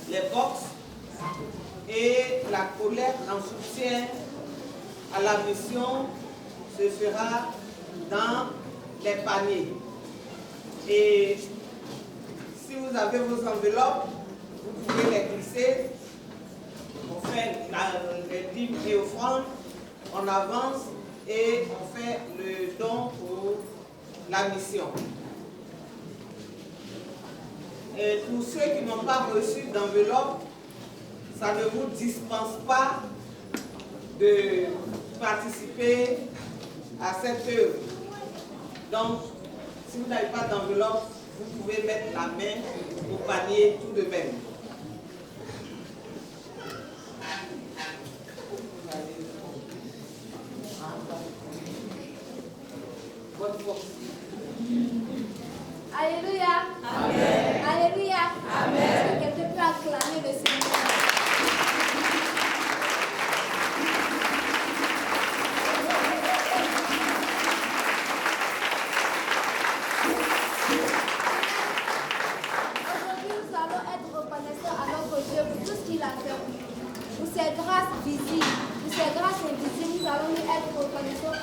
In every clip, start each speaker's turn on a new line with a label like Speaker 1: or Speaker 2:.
Speaker 1: les box et la collecte en soutien à la mission se fera dans les paniers. Et si vous avez vos enveloppes, vous pouvez les glisser. On fait les dîmes et offrandes, on avance et on fait le don pour la mission. Et pour ceux qui n'ont pas reçu d'enveloppe, ça ne vous dispense pas de participer à cette œuvre. Donc, si vous n'avez pas d'enveloppe, vous pouvez mettre la main au panier tout de même. Bonne force.
Speaker 2: Alléluia. Amen. Alléluia. Amen. Est-ce que quelqu'un peut acclamer le Seigneur? Aujourd'hui, nous allons être reconnaissants à notre Dieu pour tout ce qu'il a fait. Pour ses grâces visibles, pour ses grâces invisibles, nous allons lui être reconnaissants.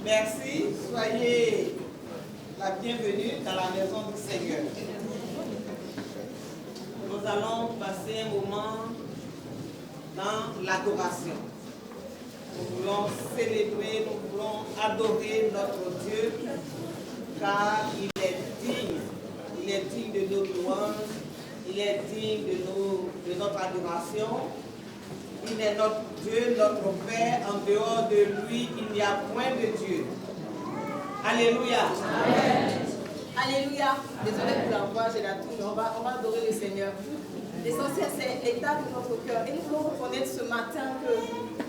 Speaker 1: Merci, soyez la bienvenue dans la maison du Seigneur. Nous allons passer un moment dans l'adoration. Nous voulons célébrer, nous voulons adorer notre Dieu, car il est digne de nos louanges, il est digne de notre adoration. Il est notre Dieu, notre Père. En dehors de lui, il n'y a point de Dieu. Alléluia. Amen.
Speaker 3: Alléluia. Désolé pour la voix, j'ai la toux, mais on va adorer le Seigneur. L'essentiel, c'est l'état de notre cœur. Et nous voulons reconnaître ce matin que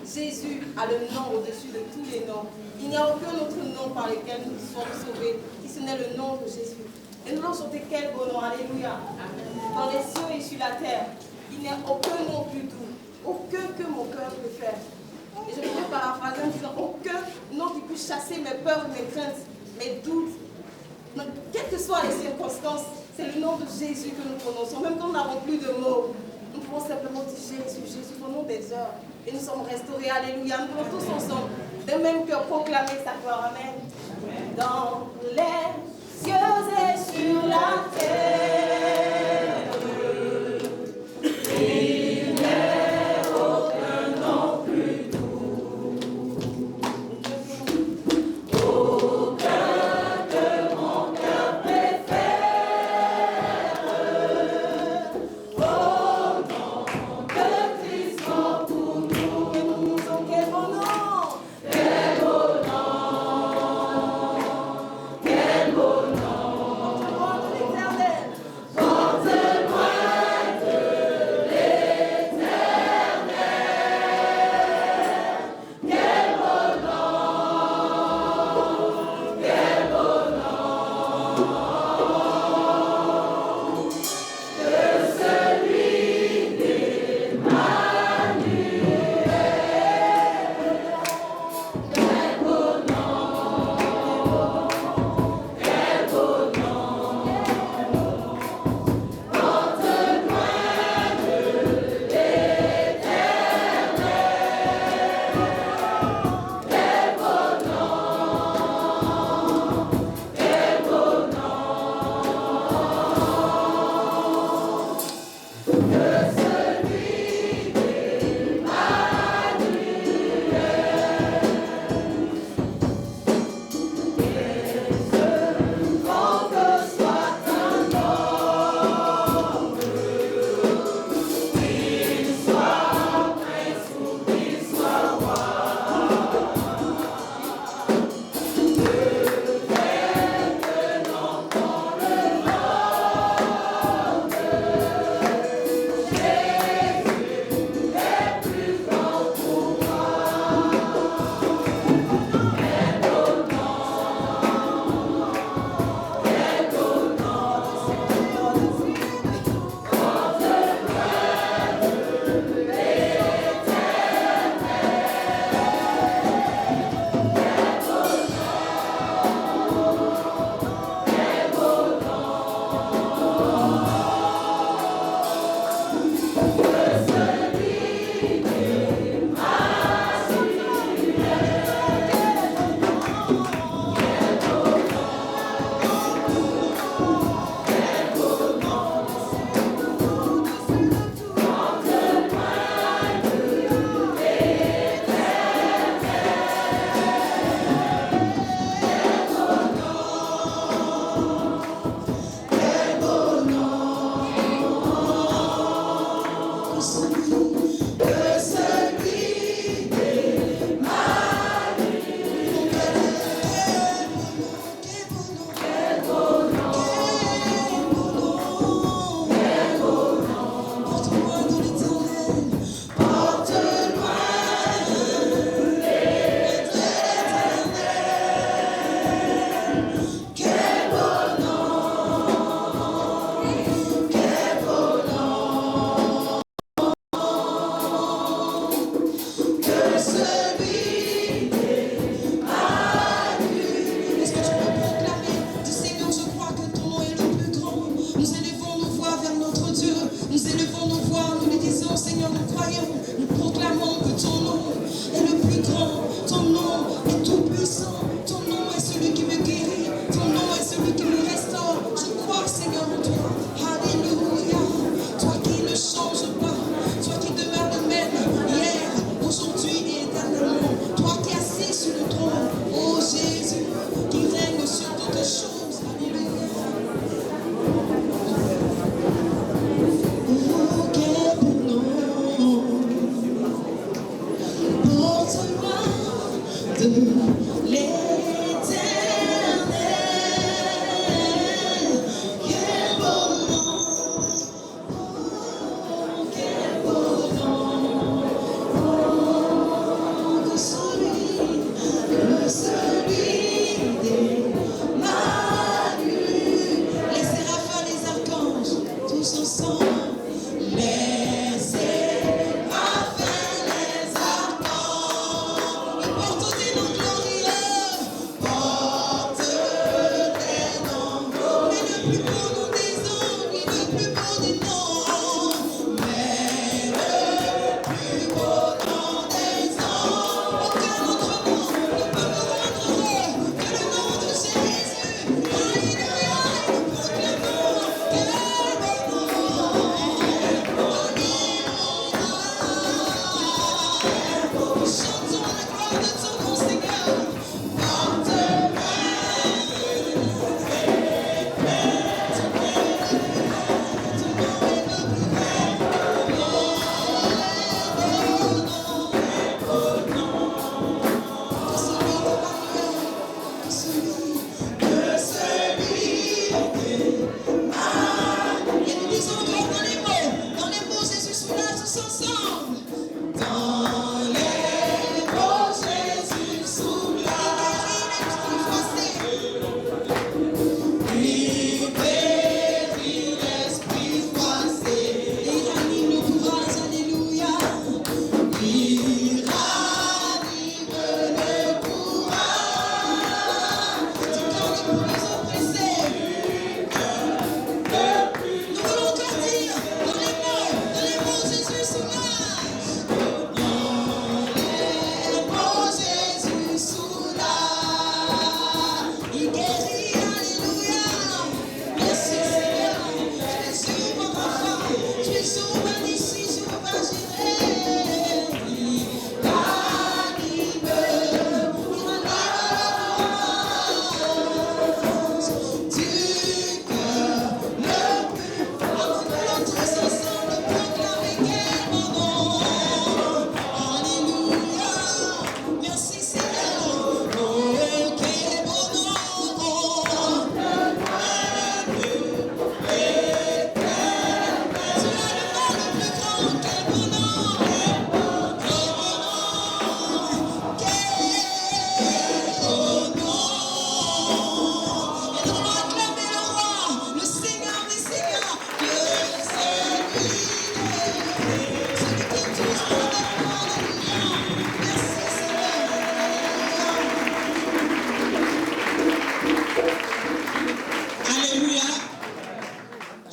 Speaker 3: Jésus a le nom au-dessus de tous les noms. Il n'y a aucun autre nom par lequel nous sommes sauvés, si ce n'est le nom de Jésus. Et nous allons chanter quel beau nom. Alléluia. Amen. Dans les cieux et sur la terre, il n'y a aucun nom plus doux, aucun que mon cœur peut faire. Et je peux paraphraser en disant aucun nom qui puisse chasser mes peurs, mes craintes, mes doutes. Donc, quelles que soient les circonstances, c'est le nom de Jésus que nous prononçons. Même quand nous n'avons plus de mots, nous pouvons simplement dire Jésus, Jésus, au nom des heures. Et nous sommes restaurés. Alléluia. Nous pouvons tous ensemble, de même cœur, proclamer sa gloire. Amen. Dans les cieux et sur la terre, il n'est aucun nom plus doux, aucun que mon cœur préfère. Oh nom de Christ mort pour nous. Et nous disons quel beau nom, quel beau nom, quel beau nom. Notre gloire de l'Éternel.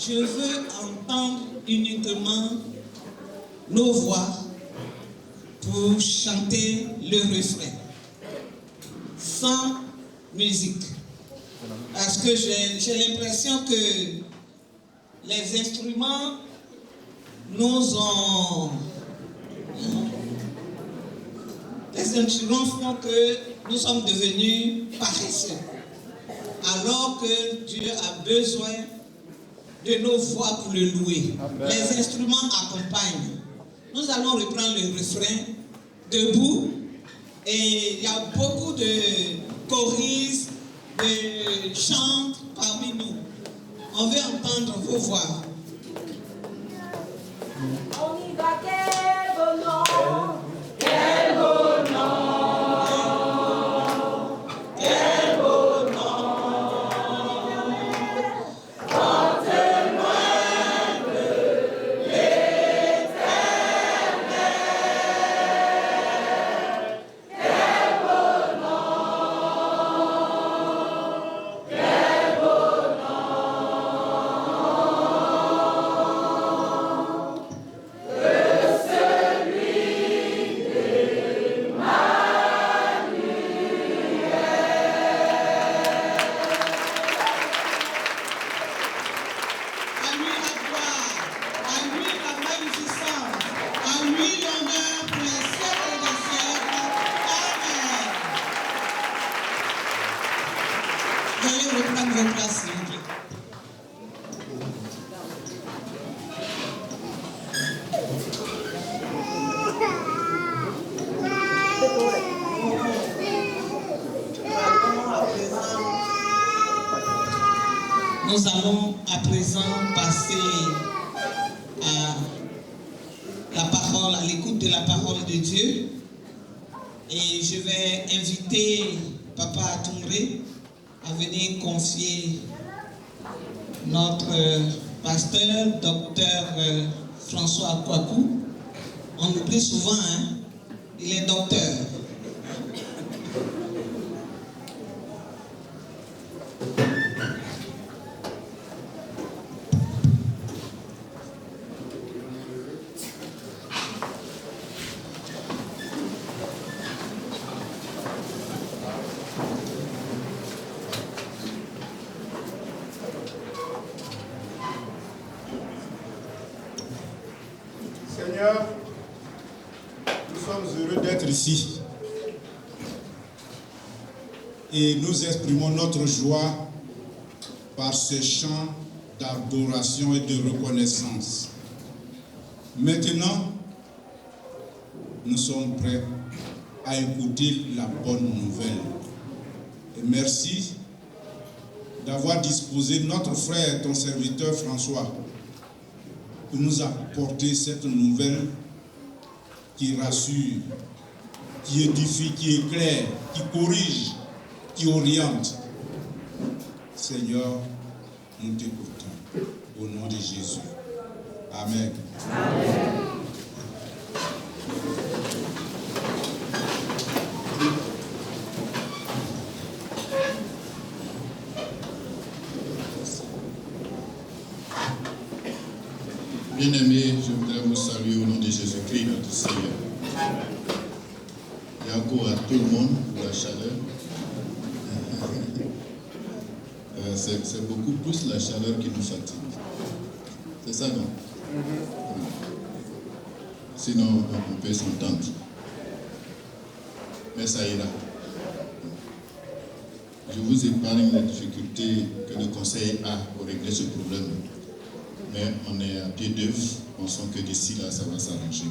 Speaker 4: Je veux entendre uniquement nos voix pour chanter le refrain, sans musique. Parce que j'ai l'impression que les instruments nous ont... Les instruments font que nous sommes devenus paresseux. Alors que Dieu a besoin de nos voix pour le louer. Amen. Les instruments accompagnent. Nous allons reprendre le refrain debout. Et il y a beaucoup de choristes, de chants parmi nous. On veut entendre vos voix.
Speaker 2: On y va, quel beau nom!
Speaker 4: Quel beau nom! Quel beau nom!
Speaker 2: Quel beau nom!
Speaker 4: Nous allons à présent passer à l'écoute de la parole de Dieu. Et je vais inviter Papa Atumbre à venir confier notre pasteur, docteur François Kwaku. On oublie souvent, hein, il est docteur.
Speaker 5: Seigneur, nous sommes heureux d'être ici et nous exprimons notre joie par ce chant d'adoration et de reconnaissance. Maintenant, nous sommes prêts à écouter la bonne nouvelle. Et merci d'avoir disposé notre frère, ton serviteur François, pour nous apporter cette nouvelle qui rassure, qui édifie, qui éclaire, qui corrige, qui oriente. Seigneur, nous t'écoutons. Au nom de Jésus. Amen. Amen.
Speaker 6: Bien-aimés, je voudrais vous saluer au nom de Jésus-Christ, notre Seigneur. Et encore à tout le monde pour la chaleur. C'est beaucoup plus la chaleur qui nous fatigue. C'est ça, non? Sinon, on peut s'entendre. Mais ça ira. Je vous épargne les difficultés que le Conseil a pour régler ce problème. Mais on est à pied d'œuvre, pensons que d'ici là, ça va s'arranger.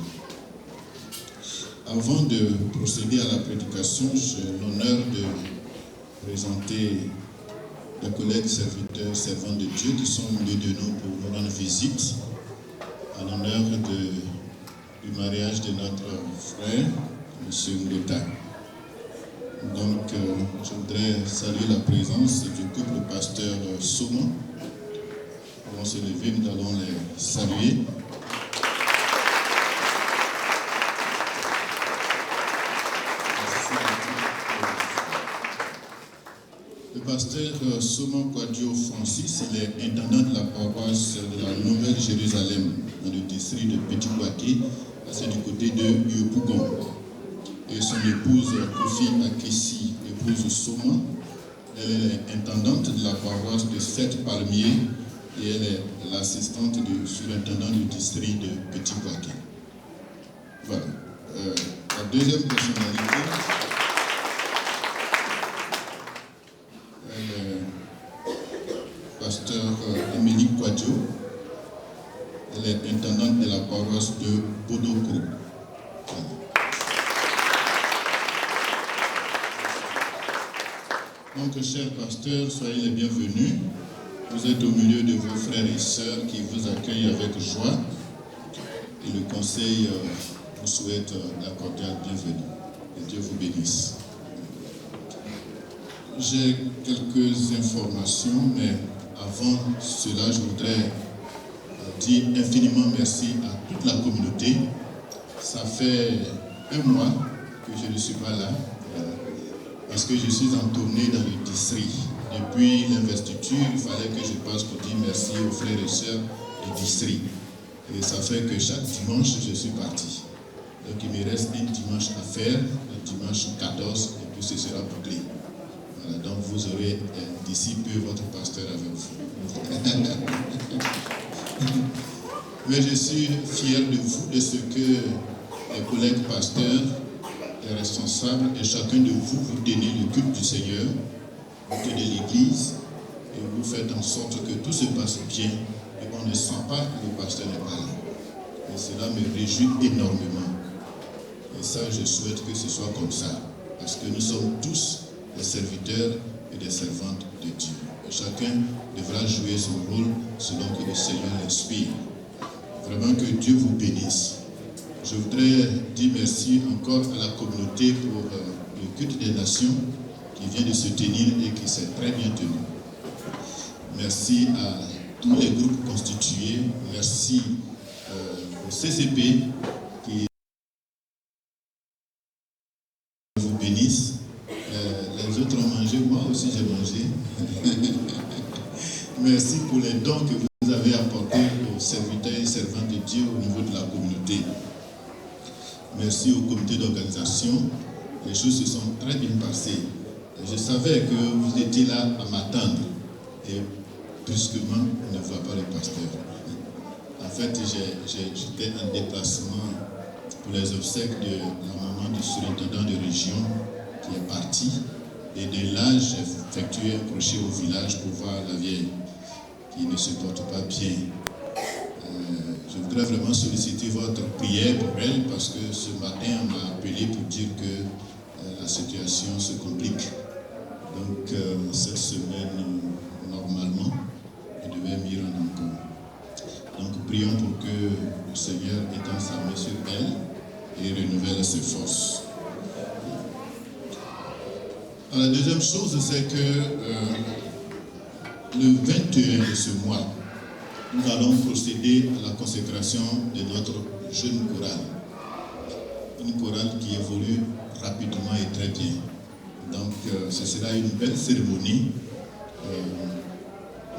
Speaker 6: Avant de procéder à la prédication, j'ai l'honneur de présenter les collègues serviteurs, servants de Dieu qui sont au milieu de nous pour nous rendre visite en l'honneur du mariage de notre frère, M. Ngota. Donc, je voudrais saluer la présence du couple pasteur Souma. On va se lever, nous allons les saluer. Le pasteur Souma Kwadjo Francis, il est intendant de la paroisse de la Nouvelle-Jérusalem, dans le district de Petit-Kouaké, c'est du côté de Yopougon. Et son épouse Kofi Akessi, épouse Souma, elle est intendante de la paroisse de Sept-Palmiers et elle est l'assistante du surintendant du district de Petit-Kouaké. Voilà. La deuxième personnalité, pasteur Émilie Kwadjo. Elle est intendante de la paroisse de Bodoko. Donc, chers pasteurs, soyez les bienvenus. Vous êtes au milieu de vos frères et sœurs qui vous accueillent avec joie. Et le conseil vous souhaite la cordiale bienvenue. Et Dieu vous bénisse. J'ai quelques informations, mais avant cela, je voudrais dire infiniment merci à toute la communauté. Ça fait un mois que je ne suis pas là, parce que je suis en tournée dans le district. Depuis l'investiture, il fallait que je passe pour dire merci aux frères et sœurs du district. Et ça fait que chaque dimanche, je suis parti. Donc il me reste un dimanche à faire, le dimanche 14, et puis ce sera bouclé. Voilà, donc vous aurez d'ici peu votre pasteur avec vous. Mais je suis fier de vous, de ce que les collègues pasteurs, les responsables et chacun de vous, vous tenez le culte du Seigneur, vous tenez l'église et vous faites en sorte que tout se passe bien et qu'on ne sent pas que le pasteur n'est pas là. Et cela me réjouit énormément. Et ça, je souhaite que ce soit comme ça, parce que nous sommes tous des serviteurs et des servantes de Dieu. chacun devra jouer son rôle selon que le Seigneur l'inspire. Vraiment que Dieu vous bénisse. Je voudrais dire merci encore à la communauté pour le culte des nations qui vient de se tenir et qui s'est très bien tenu. Merci à tous les groupes constitués. Merci au CCP qui vous bénisse. Les autres ont mangé, moi aussi j'ai mangé. Merci pour les dons que vous avez apportés aux serviteurs et servantes de Dieu au niveau de la communauté. Merci au comité d'organisation. Les choses se sont très bien passées. Je savais que vous étiez là à m'attendre. Et brusquement, on ne voit pas le pasteur. En fait, j'étais en déplacement pour les obsèques de la maman du surintendant de région qui est partie. Et de là, j'ai effectué un crochet au village pour voir la vieille qui ne se porte pas bien. Je voudrais vraiment solliciter votre prière pour elle parce que ce matin, on m'a appelé pour dire que la situation se complique. Donc, cette semaine, normalement, je devais m'y rendre encore. Donc, prions pour que le Seigneur étende sa main sur elle et renouvelle ses forces. Alors, la deuxième chose, c'est que le 21 de ce mois, nous allons procéder à la consécration de notre jeune chorale. Une chorale qui évolue rapidement et très bien. Donc, ce sera une belle cérémonie.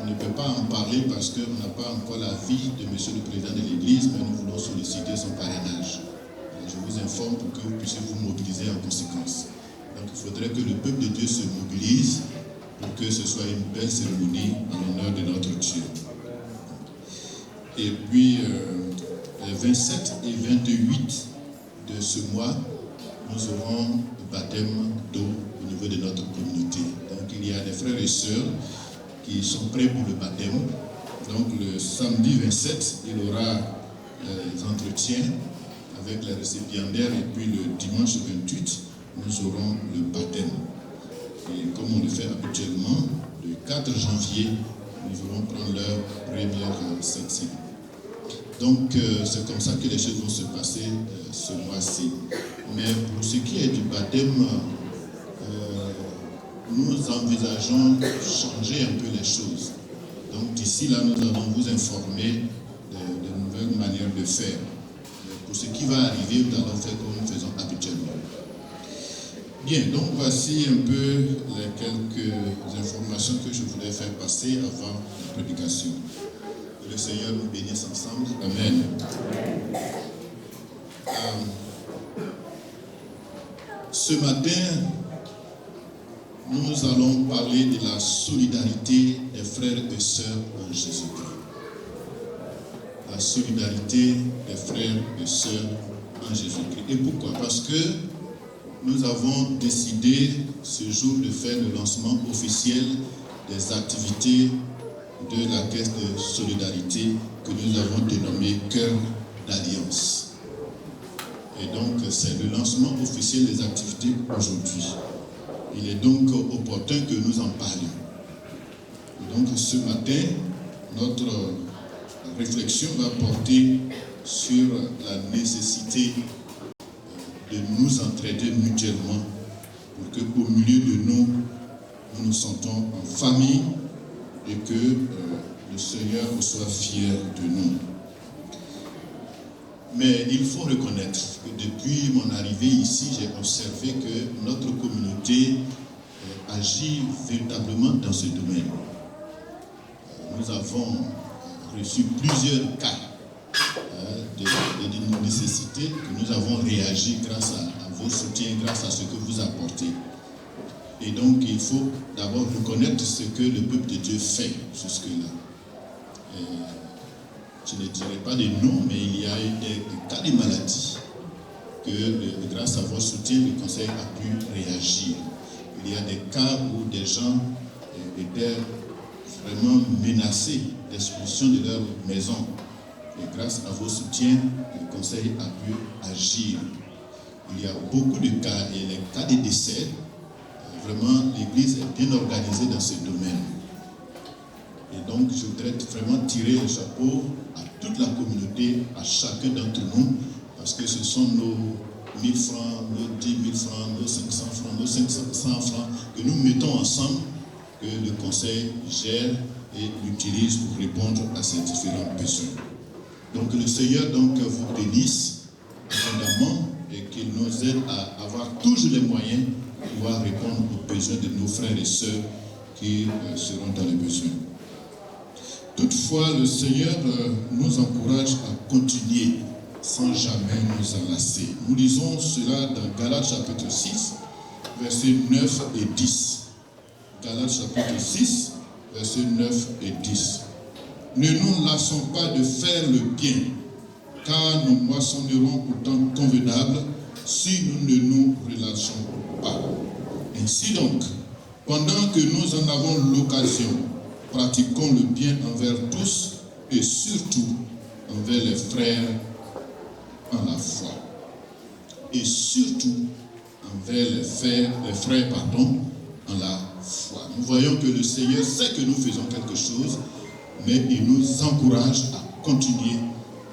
Speaker 6: On ne peut pas en parler parce qu'on n'a pas encore l'avis de M. le Président de l'Église, mais nous voulons solliciter son parrainage. Je vous informe pour que vous puissiez vous mobiliser en conséquence. Donc, il faudrait que le peuple de Dieu se mobilise pour que ce soit une belle cérémonie en l'honneur de notre Dieu. Et puis, les 27 et 28 de ce mois, nous aurons le baptême d'eau au niveau de notre communauté. Donc, il y a des frères et sœurs qui sont prêts pour le baptême. Donc, le samedi 27, il y aura les entretiens avec les récipiendaires. Et puis, le dimanche 28, nous aurons le baptême. Et comme on le fait habituellement, le 4 janvier, nous allons prendre leur première septième. Donc, c'est comme ça que les choses vont se passer ce mois-ci. Mais pour ce qui est du baptême, nous envisageons de changer un peu les choses. Donc, d'ici là, nous allons vous informer de nouvelles manières de faire. Pour ce qui va arriver, nous allons faire comme nous faisons habituellement. Bien, donc voici un peu les quelques informations que je voulais faire passer avant la prédication. Que le Seigneur nous bénisse ensemble. Amen. Ce matin, nous allons parler de la solidarité des frères et sœurs en Jésus-Christ. La solidarité des frères et sœurs en Jésus-Christ. Et pourquoi? Parce que nous avons décidé ce jour de faire le lancement officiel des activités de la caisse de solidarité que nous avons dénommée Cœur d'Alliance. Et donc, c'est le lancement officiel des activités aujourd'hui. Il est donc opportun que nous en parlions. Et donc, ce matin, notre réflexion va porter sur la nécessité de nous entraider mutuellement pour qu'au milieu de nous, nous nous sentons en famille et que le Seigneur soit fier de nous. Mais il faut reconnaître que depuis mon arrivée ici, j'ai observé que notre communauté agit véritablement dans ce domaine. Nous avons reçu plusieurs cas de nécessités que nous avons réagi grâce à vos soutiens, grâce à ce que vous apportez. Et donc, il faut d'abord reconnaître ce que le peuple de Dieu fait jusque-là. Je ne dirai pas des noms, mais il y a eu des cas de maladie que, grâce à vos soutiens, le Conseil a pu réagir. Il y a des cas où des gens étaient vraiment menacés d'expulsion de leur maison. Et grâce à vos soutiens, le Conseil a pu agir. Il y a beaucoup de cas, et les cas de décès, vraiment, l'Église est bien organisée dans ce domaine. Donc je voudrais vraiment tirer le chapeau à toute la communauté, à chacun d'entre nous, parce que ce sont nos 1000 francs, nos 10 000 francs, nos 500 francs, nos 500 francs que nous mettons ensemble, que le conseil gère et utilise pour répondre à ces différents besoins. Donc le Seigneur vous bénisse abondamment et qu'il nous aide à avoir toujours les moyens de pouvoir répondre aux besoins de nos frères et sœurs qui seront dans les besoins. Toutefois, le Seigneur nous encourage à continuer sans jamais nous enlacer. Nous lisons cela dans Galates chapitre 6, versets 9 et 10. Galates chapitre 6, versets 9 et 10. Ne nous lassons pas de faire le bien, car nous moissonnerons au temps convenable si nous ne nous relâchons pas. Ainsi donc, pendant que nous en avons l'occasion, pratiquons le bien envers tous et surtout envers les frères en la foi. Et surtout envers les frères en la foi. Nous voyons que le Seigneur sait que nous faisons quelque chose, mais il nous encourage à continuer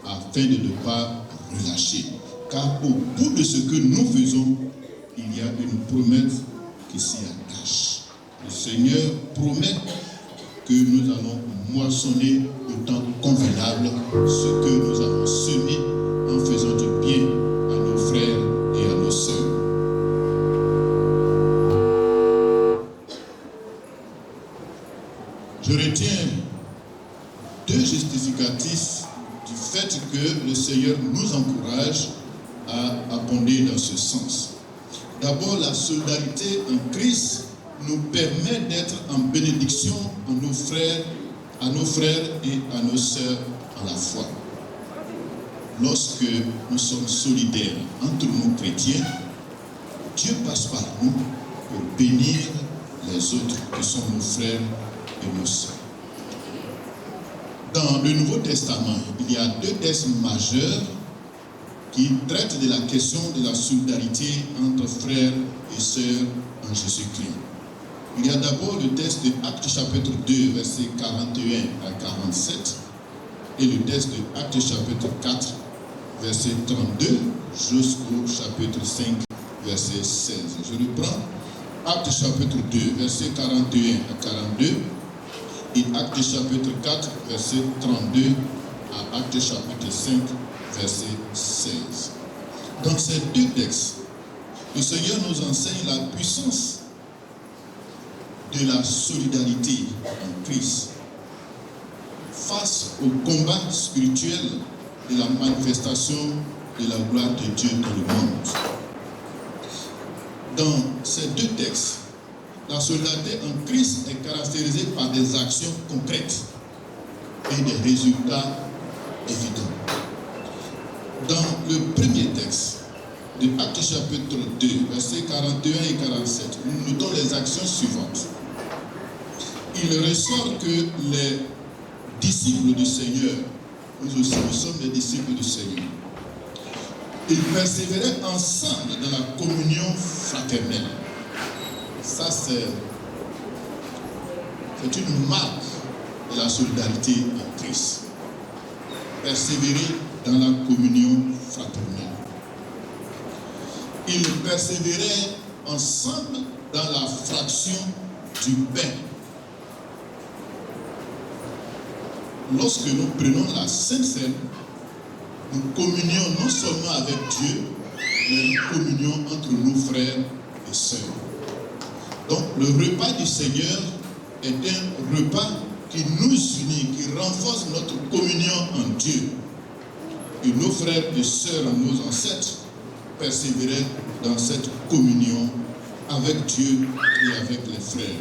Speaker 6: afin de ne pas relâcher. Car au bout de ce que nous faisons, il y a une promesse qui s'y attache. Le Seigneur promet que nous allons moissonner au temps convenable ce que nous avons semé en faisant du bien à nos frères et à nos sœurs. Je retiens deux justificatifs du fait que le Seigneur nous encourage à abonder dans ce sens. D'abord, la solidarité en Christ nous permet d'être en bénédiction à nos frères et à nos sœurs en la foi. Lorsque nous sommes solidaires entre nous chrétiens, Dieu passe par nous pour bénir les autres qui sont nos frères et nos sœurs. Dans le Nouveau Testament, il y a deux textes majeurs qui traitent de la question de la solidarité entre frères et sœurs en Jésus-Christ. Il y a d'abord le texte de Actes chapitre 2, versets 41 à 47, et le texte de Actes chapitre 4, verset 32, jusqu'au chapitre 5, verset 16. Je reprends Actes chapitre 2, verset 41 à 42, et Actes chapitre 4, verset 32 à Actes chapitre 5, verset 16. Dans ces deux textes, le Seigneur nous enseigne la puissance de la solidarité en Christ face au combat spirituel de la manifestation de la gloire de Dieu dans le monde. Dans ces deux textes, la solidarité en Christ est caractérisée par des actions concrètes et des résultats évidents. Dans le premier texte de Actes chapitre 2, versets 41 et 47, nous notons les actions suivantes. Il ressort que les disciples du Seigneur, nous aussi nous sommes les disciples du Seigneur, ils persévéraient ensemble dans la communion fraternelle. Ça, c'est une marque de la solidarité en Christ. Persévérer dans la communion fraternelle. Ils persévéraient ensemble dans la fraction du pain. Lorsque nous prenons la Sainte Seine, nous communions non seulement avec Dieu, mais nous communions entre nos frères et sœurs. Donc le repas du Seigneur est un repas qui nous unit, qui renforce notre communion en Dieu. Et nos frères et sœurs, nos ancêtres, persévéraient dans cette communion avec Dieu et avec les frères.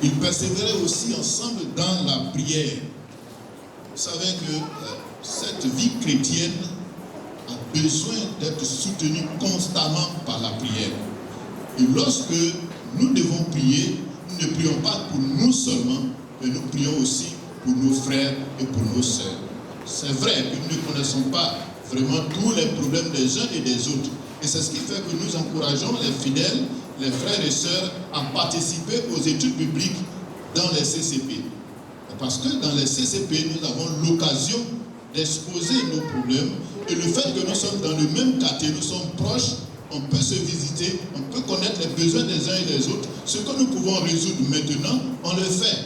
Speaker 6: Ils persévéraient aussi ensemble dans la prière. Vous savez que cette vie chrétienne a besoin d'être soutenue constamment par la prière. Et lorsque nous devons prier, nous ne prions pas pour nous seulement, mais nous prions aussi pour nos frères et pour nos sœurs. C'est vrai que nous ne connaissons pas vraiment tous les problèmes des uns et des autres. Et c'est ce qui fait que nous encourageons les fidèles, les frères et sœurs, à participer aux études bibliques dans les CCP. Parce que dans les CCP, nous avons l'occasion d'exposer nos problèmes. Et le fait que nous sommes dans le même quartier, nous sommes proches, on peut se visiter, on peut connaître les besoins des uns et des autres. Ce que nous pouvons résoudre maintenant, on le fait.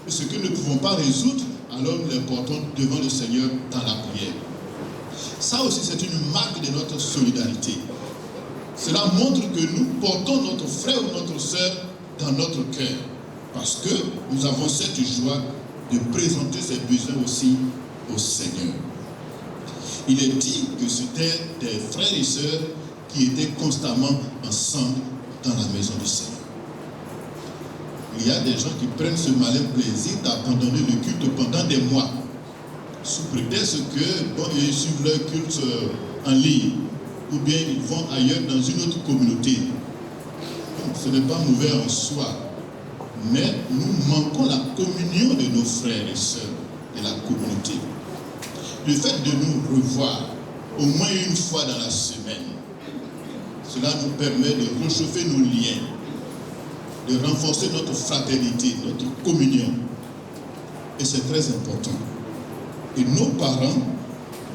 Speaker 6: Et ce que nous ne pouvons pas résoudre, alors nous les portons devant le Seigneur dans la prière. Ça aussi, c'est une marque de notre solidarité. Cela montre que nous portons notre frère ou notre sœur dans notre cœur. Parce que nous avons cette joie de présenter ces besoins aussi au Seigneur. Il est dit que c'était des frères et sœurs qui étaient constamment ensemble dans la maison du Seigneur. Il y a des gens qui prennent ce malin plaisir d'abandonner le culte pendant des mois, sous prétexte que ils suivent leur culte en ligne, ou bien ils vont ailleurs dans une autre communauté. Donc, ce n'est pas mauvais en soi, mais nous manquons la communion de nos frères et sœurs de la communauté. Le fait de nous revoir au moins une fois dans la semaine, cela nous permet de réchauffer nos liens, de renforcer notre fraternité, notre communion. Et c'est très important. Et nos parents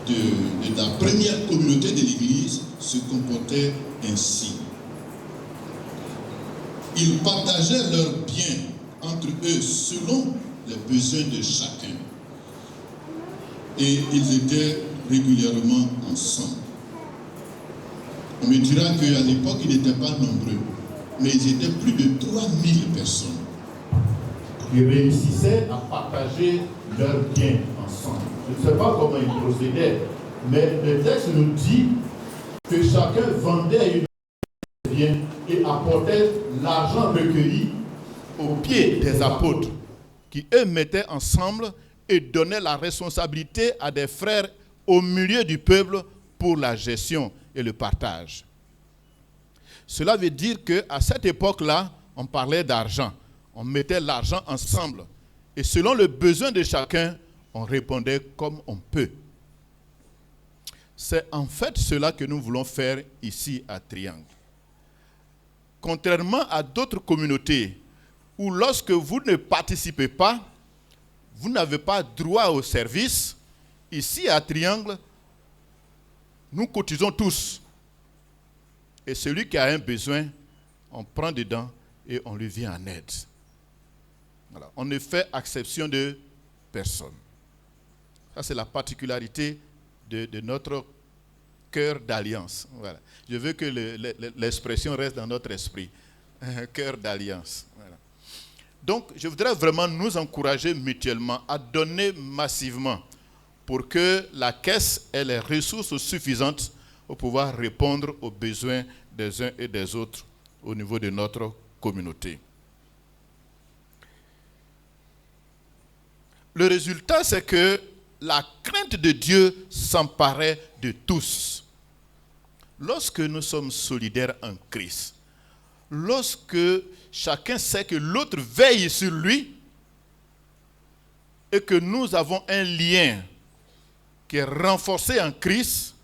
Speaker 6: de la première communauté de l'Église se comportaient ainsi. Ils partageaient leurs biens entre eux selon les besoins de chacun. Et ils étaient régulièrement ensemble. On me dira qu'à l'époque, ils n'étaient pas nombreux, mais ils étaient plus de 3000 personnes.
Speaker 7: Ils réussissaient à partager leurs biens ensemble. Je ne sais pas comment ils procédaient, mais le texte nous dit que chacun vendait une biens et apportait l'argent recueilli aux pieds des apôtres, qui eux mettaient ensemble et donnaient la responsabilité à des frères au milieu du peuple pour la gestion et le partage. Cela veut dire qu'à cette époque-là, on parlait d'argent. On mettait l'argent ensemble. Et selon le besoin de chacun, on répondait comme on peut. C'est en fait cela que nous voulons faire ici à Triangle. Contrairement à d'autres communautés où lorsque vous ne participez pas, vous n'avez pas droit au service, ici à Triangle, nous cotisons tous. Et celui qui a un besoin, on prend dedans et on lui vient en aide. Voilà. On ne fait exception de personne. Ça, c'est la particularité de notre cœur d'alliance. Voilà. Je veux que l'expression reste dans notre esprit. Cœur d'alliance. Voilà. Donc, je voudrais vraiment nous encourager mutuellement à donner massivement pour que la caisse ait les ressources suffisantes pour pouvoir répondre aux besoins des uns et des autres au niveau de notre communauté. Le résultat, c'est que la crainte de Dieu s'emparait de tous. Lorsque nous sommes solidaires en Christ, lorsque chacun sait que l'autre veille sur lui et que nous avons un lien qui est renforcé en Christ,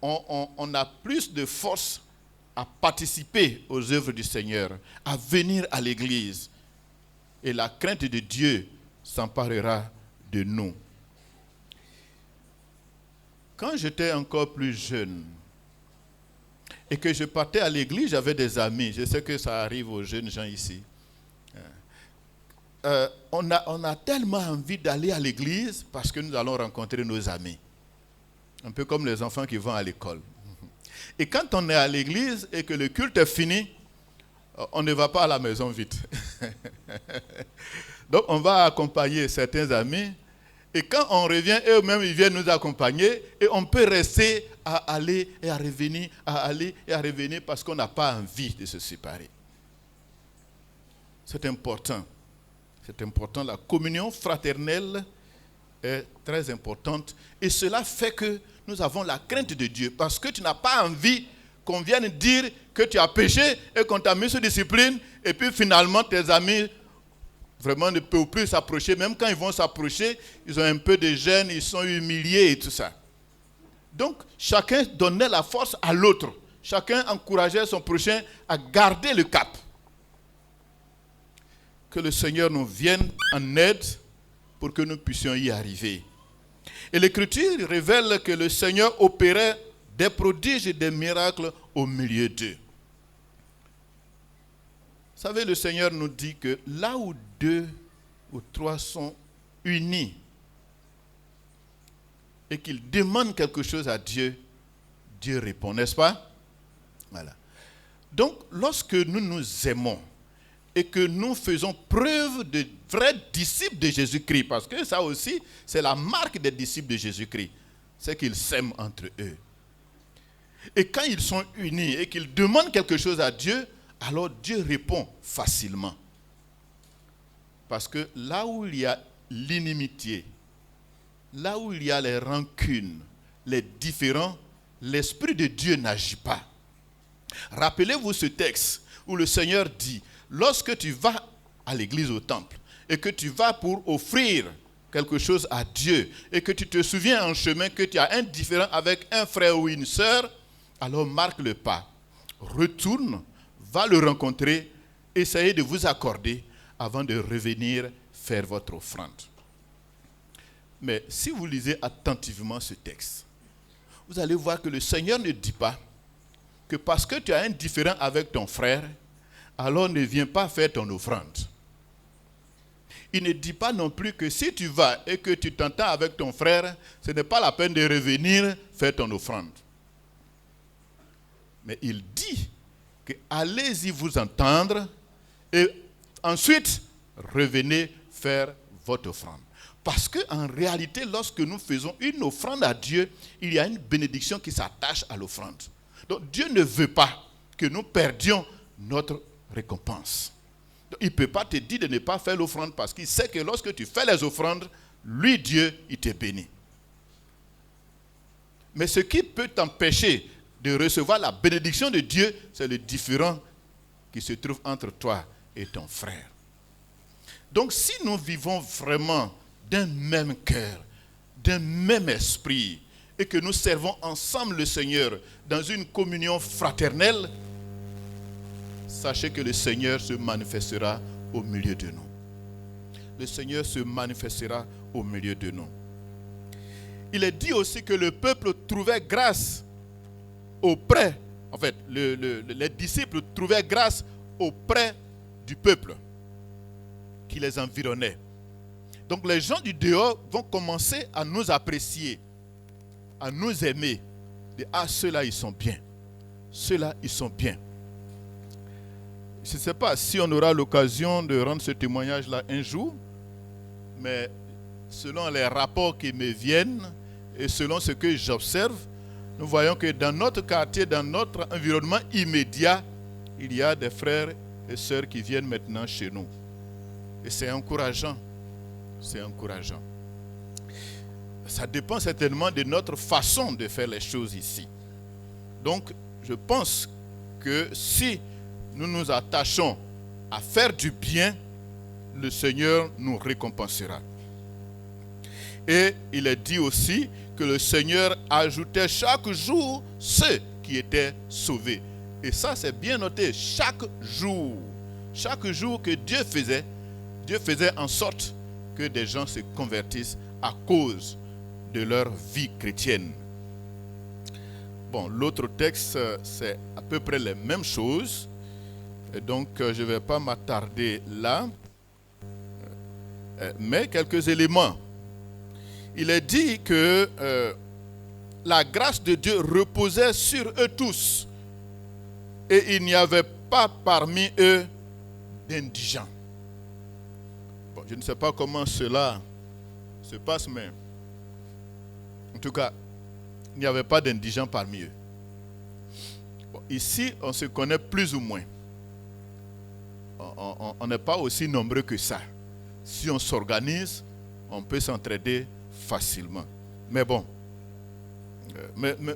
Speaker 7: on a plus de force à participer aux œuvres du Seigneur, à venir à l'église. Et la crainte de Dieu s'emparera de nous. Quand j'étais encore plus jeune et que je partais à l'église, j'avais des amis. Je sais que ça arrive aux jeunes gens ici. On a tellement envie d'aller à l'église parce que nous allons rencontrer nos amis. Un peu comme les enfants qui vont à l'école. Et quand on est à l'église et que le culte est fini, on ne va pas à la maison vite. Donc on va accompagner certains amis. Et quand on revient, eux-mêmes, ils viennent nous accompagner. Et on peut rester à aller et à revenir, à aller et à revenir parce qu'on n'a pas envie de se séparer. C'est important. C'est important. La communion fraternelle est très importante. Et cela fait que nous avons la crainte de Dieu. Parce que tu n'as pas envie qu'on vienne dire que tu as péché et qu'on t'a mis sous discipline. Et puis finalement, tes amis vraiment ne peuvent plus s'approcher. Même quand ils vont s'approcher, ils ont un peu de gêne, ils sont humiliés et tout ça. Donc, chacun donnait la force à l'autre. Chacun encourageait son prochain à garder le cap. que le Seigneur nous vienne en aide pour que nous puissions y arriver. Et l'Écriture révèle que le Seigneur opérait des prodiges et des miracles au milieu d'eux. Vous savez, le Seigneur nous dit que là où 2 ou 3 sont unis et qu'ils demandent quelque chose à Dieu, Dieu répond, n'est-ce pas? Voilà. Donc, lorsque nous nous aimons et que nous faisons preuve de vrais disciples de Jésus-Christ, parce que ça aussi, c'est la marque des disciples de Jésus-Christ, c'est qu'ils s'aiment entre eux. Et quand ils sont unis et qu'ils demandent quelque chose à Dieu, alors Dieu répond facilement. Parce que là où il y a l'inimitié, là où il y a les rancunes, les différends, l'Esprit de Dieu n'agit pas. Rappelez-vous ce texte où le Seigneur dit, lorsque tu vas à l'église, au temple, et que tu vas pour offrir quelque chose à Dieu, et que tu te souviens en chemin que tu as un différend avec un frère ou une sœur, alors marque le pas. Retourne, va le rencontrer, essayez de vous accorder avant de revenir faire votre offrande. Mais si vous lisez attentivement ce texte, vous allez voir que le Seigneur ne dit pas que parce que tu as un différend avec ton frère, alors ne viens pas faire ton offrande. Il ne dit pas non plus que si tu vas et que tu t'entends avec ton frère, ce n'est pas la peine de revenir faire ton offrande. Mais il dit que allez-y vous entendre et ensuite revenez faire votre offrande. Parce qu'en réalité, lorsque nous faisons une offrande à Dieu, il y a une bénédiction qui s'attache à l'offrande. Donc Dieu ne veut pas que nous perdions notre récompense. Donc, il ne peut pas te dire de ne pas faire l'offrande parce qu'il sait que lorsque tu fais les offrandes, lui, Dieu, il te bénit. Mais ce qui peut t'empêcher de recevoir la bénédiction de Dieu, c'est le différend qui se trouve entre toi et ton frère. Donc si nous vivons vraiment d'un même cœur, d'un même esprit, et que nous servons ensemble le Seigneur dans une communion fraternelle, sachez que le Seigneur se manifestera au milieu de nous. Le Seigneur se manifestera au milieu de nous. Il est dit aussi que le peuple trouvait grâce auprès, en fait, les disciples trouvaient grâce auprès du peuple qui les environnait. Donc les gens du dehors vont commencer à nous apprécier, à nous aimer. Ah, ceux-là, ils sont bien. Ceux-là, ils sont bien. Je ne sais pas si on aura l'occasion de rendre ce témoignage-là un jour, mais selon les rapports qui me viennent et selon ce que j'observe, nous voyons que dans notre quartier, dans notre environnement immédiat, il y a des frères et sœurs qui viennent maintenant chez nous. Et c'est encourageant. C'est encourageant. Ça dépend certainement de notre façon de faire les choses ici. Donc, je pense que si nous nous attachons à faire du bien, le Seigneur nous récompensera. Et il est dit aussi que le Seigneur ajoutait chaque jour ceux qui étaient sauvés. Et ça, c'est bien noté. Chaque jour que Dieu faisait en sorte que des gens se convertissent à cause de leur vie chrétienne. Bon, l'autre texte, c'est à peu près les mêmes choses. Et donc, je ne vais pas m'attarder là. Mais quelques éléments. Il est dit que la grâce de Dieu reposait sur eux tous. Et il n'y avait pas parmi eux d'indigents. Bon, je ne sais pas comment cela se passe, mais en tout cas, il n'y avait pas d'indigents parmi eux. Bon, ici, on se connaît plus ou moins. On n'est pas aussi nombreux que ça. Si on s'organise, on peut s'entraider facilement. Mais bon,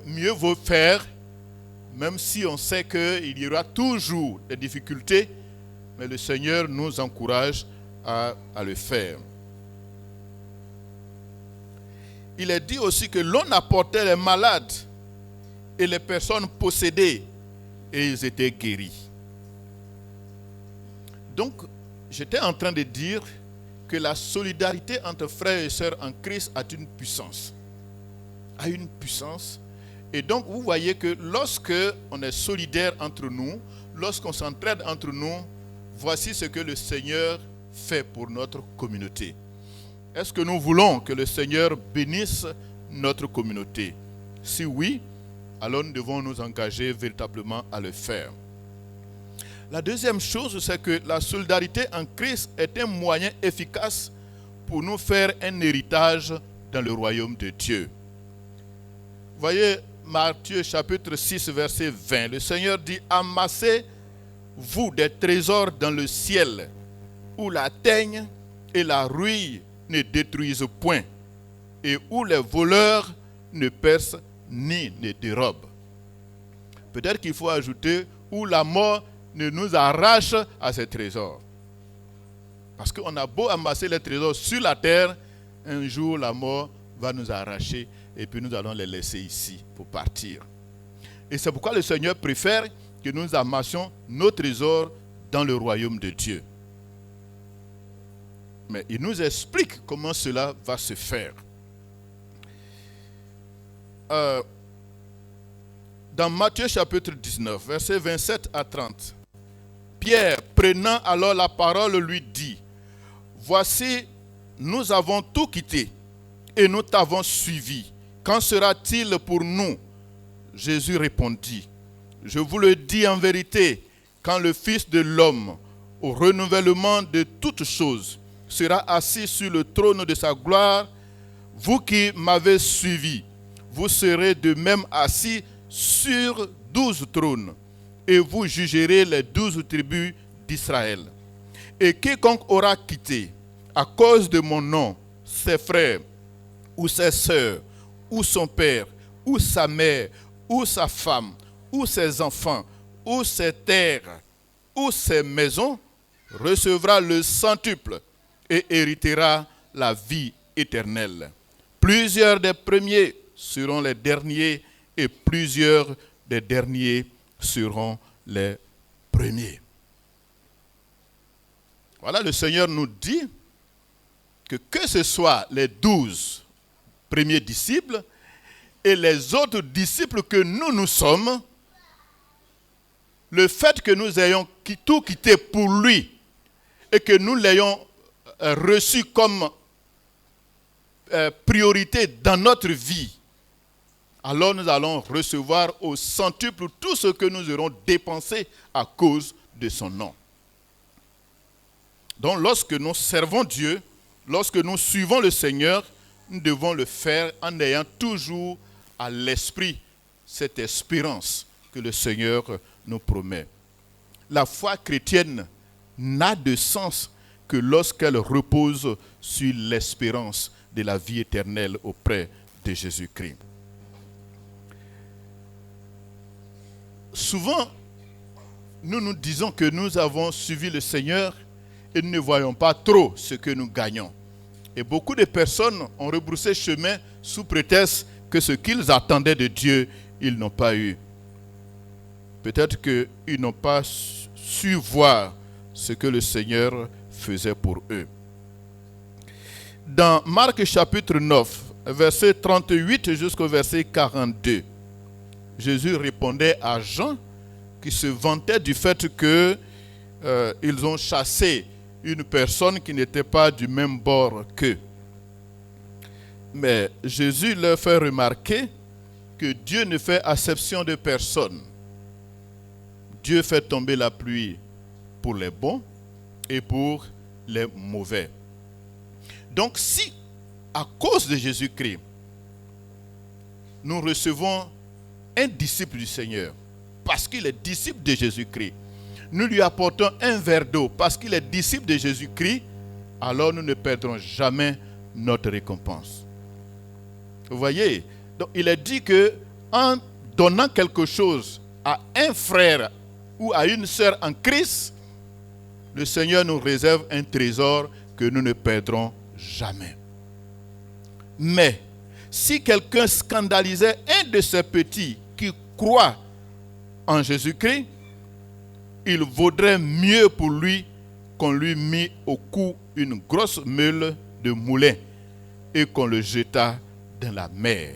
Speaker 7: mieux vaut faire, même si on sait qu'il y aura toujours des difficultés, mais le Seigneur nous encourage à le faire. Il est dit aussi que l'on apportait les malades et les personnes possédées et ils étaient guéris. Donc, j'étais en train de dire que la solidarité entre frères et sœurs en Christ a une puissance. A une puissance. Et donc, vous voyez que lorsque on est solidaire entre nous, lorsqu'on s'entraide entre nous, voici ce que le Seigneur fait pour notre communauté. Est-ce que nous voulons que le Seigneur bénisse notre communauté? Si oui, alors nous devons nous engager véritablement à le faire. La deuxième chose, c'est que la solidarité en Christ est un moyen efficace pour nous faire un héritage dans le royaume de Dieu. Voyez Matthieu chapitre 6, verset 20. Le Seigneur dit: amassez-vous des trésors dans le ciel, où la teigne et la rouille ne détruisent point, et où les voleurs ne percent ni ne dérobent. Peut-être qu'il faut ajouter où la mort ne nous arrache à ces trésors. Parce qu'on a beau amasser les trésors sur la terre, un jour la mort va nous arracher et puis nous allons les laisser ici pour partir. Et c'est pourquoi le Seigneur préfère que nous amassions nos trésors dans le royaume de Dieu. Mais il nous explique comment cela va se faire. Dans Matthieu chapitre 19, versets 27 à 30, Pierre, prenant alors la parole, lui dit: voici, nous avons tout quitté et nous t'avons suivi. Qu'en sera-t-il pour nous? Jésus répondit: je vous le dis en vérité, quand le Fils de l'homme, au renouvellement de toutes choses, sera assis sur le trône de sa gloire, vous qui m'avez suivi, vous serez de même assis sur 12 trônes, et vous jugerez les 12 tribus d'Israël. Et quiconque aura quitté, à cause de mon nom, ses frères, ou ses sœurs, ou son père, ou sa mère, ou sa femme, ou ses enfants, ou ses terres, ou ses maisons, recevra le centuple et héritera la vie éternelle. Plusieurs des premiers seront les derniers, et plusieurs des derniers seront les premiers. Voilà, le Seigneur nous dit que ce soit les 12 premiers disciples et les autres disciples que nous sommes, le fait que nous ayons tout quitté pour lui et que nous l'ayons reçu comme priorité dans notre vie, alors nous allons recevoir au centuple tout ce que nous aurons dépensé à cause de son nom. Donc lorsque nous servons Dieu, lorsque nous suivons le Seigneur, nous devons le faire en ayant toujours à l'esprit cette espérance que le Seigneur nous promet. La foi chrétienne n'a de sens que lorsqu'elle repose sur l'espérance de la vie éternelle auprès de Jésus-Christ. Souvent, nous nous disons que nous avons suivi le Seigneur et nous ne voyons pas trop ce que nous gagnons. Et beaucoup de personnes ont rebroussé chemin sous prétexte que ce qu'ils attendaient de Dieu, ils n'ont pas eu. Peut-être qu'ils n'ont pas su voir ce que le Seigneur faisait pour eux. Dans Marc chapitre 9, verset 38 jusqu'au verset 42, Jésus répondait à Jean qui se vantait du fait qu'ils ont chassé une personne qui n'était pas du même bord qu'eux. Mais Jésus leur fait remarquer que Dieu ne fait acception de personne. Dieu fait tomber la pluie pour les bons et pour les mauvais. Donc si, à cause de Jésus-Christ, nous recevons un disciple du Seigneur, parce qu'il est disciple de Jésus-Christ, nous lui apportons un verre d'eau parce qu'il est disciple de Jésus-Christ, alors nous ne perdrons jamais notre récompense. Vous voyez, donc il est dit que en donnant quelque chose à un frère ou à une sœur en Christ, le Seigneur nous réserve un trésor que nous ne perdrons jamais. Mais si quelqu'un scandalisait un de ses petits qui croit en Jésus-Christ, il vaudrait mieux pour lui qu'on lui mit au cou une grosse meule de moulin et qu'on le jeta dans la mer.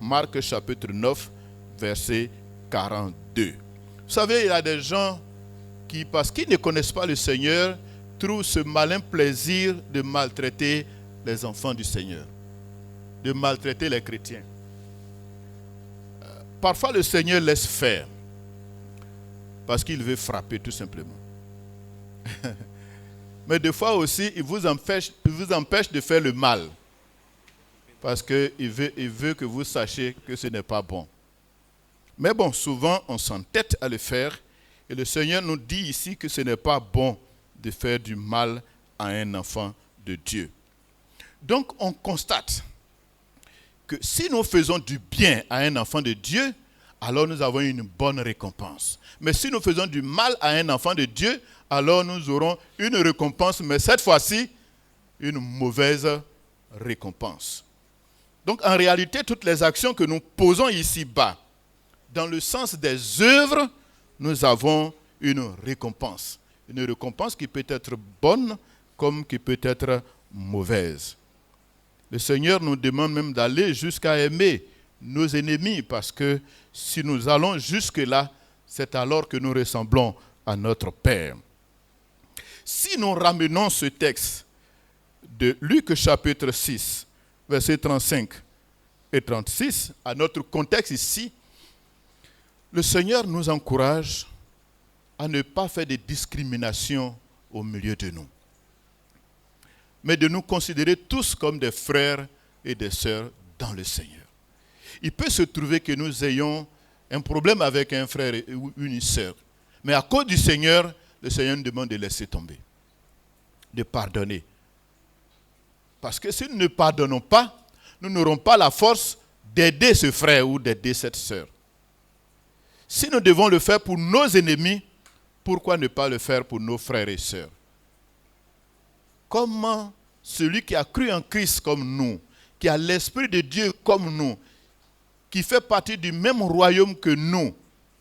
Speaker 7: Marc chapitre 9, verset 42. Vous savez, il y a des gens qui, parce qu'ils ne connaissent pas le Seigneur, trouvent ce malin plaisir de maltraiter les enfants du Seigneur, de maltraiter les chrétiens. Parfois, le Seigneur laisse faire parce qu'il veut frapper tout simplement. Mais des fois aussi, il vous empêche de faire le mal parce qu'il veut que vous sachiez que ce n'est pas bon. Mais bon, souvent, on s'entête à le faire et le Seigneur nous dit ici que ce n'est pas bon de faire du mal à un enfant de Dieu. Donc, on constate que si nous faisons du bien à un enfant de Dieu, alors nous avons une bonne récompense. Mais si nous faisons du mal à un enfant de Dieu, alors nous aurons une récompense, mais cette fois-ci, une mauvaise récompense. Donc en réalité, toutes les actions que nous posons ici-bas, dans le sens des œuvres, nous avons une récompense. Une récompense qui peut être bonne comme qui peut être mauvaise. Le Seigneur nous demande même d'aller jusqu'à aimer nos ennemis, parce que si nous allons jusque-là, c'est alors que nous ressemblons à notre Père. Si nous ramenons ce texte de Luc chapitre 6, versets 35 et 36, à notre contexte ici, le Seigneur nous encourage à ne pas faire de discrimination au milieu de nous, mais de nous considérer tous comme des frères et des sœurs dans le Seigneur. Il peut se trouver que nous ayons un problème avec un frère ou une sœur, mais à cause du Seigneur, le Seigneur nous demande de laisser tomber, de pardonner. Parce que si nous ne pardonnons pas, nous n'aurons pas la force d'aider ce frère ou d'aider cette sœur. Si nous devons le faire pour nos ennemis, pourquoi ne pas le faire pour nos frères et sœurs? Comment celui qui a cru en Christ comme nous, qui a l'Esprit de Dieu comme nous, qui fait partie du même royaume que nous,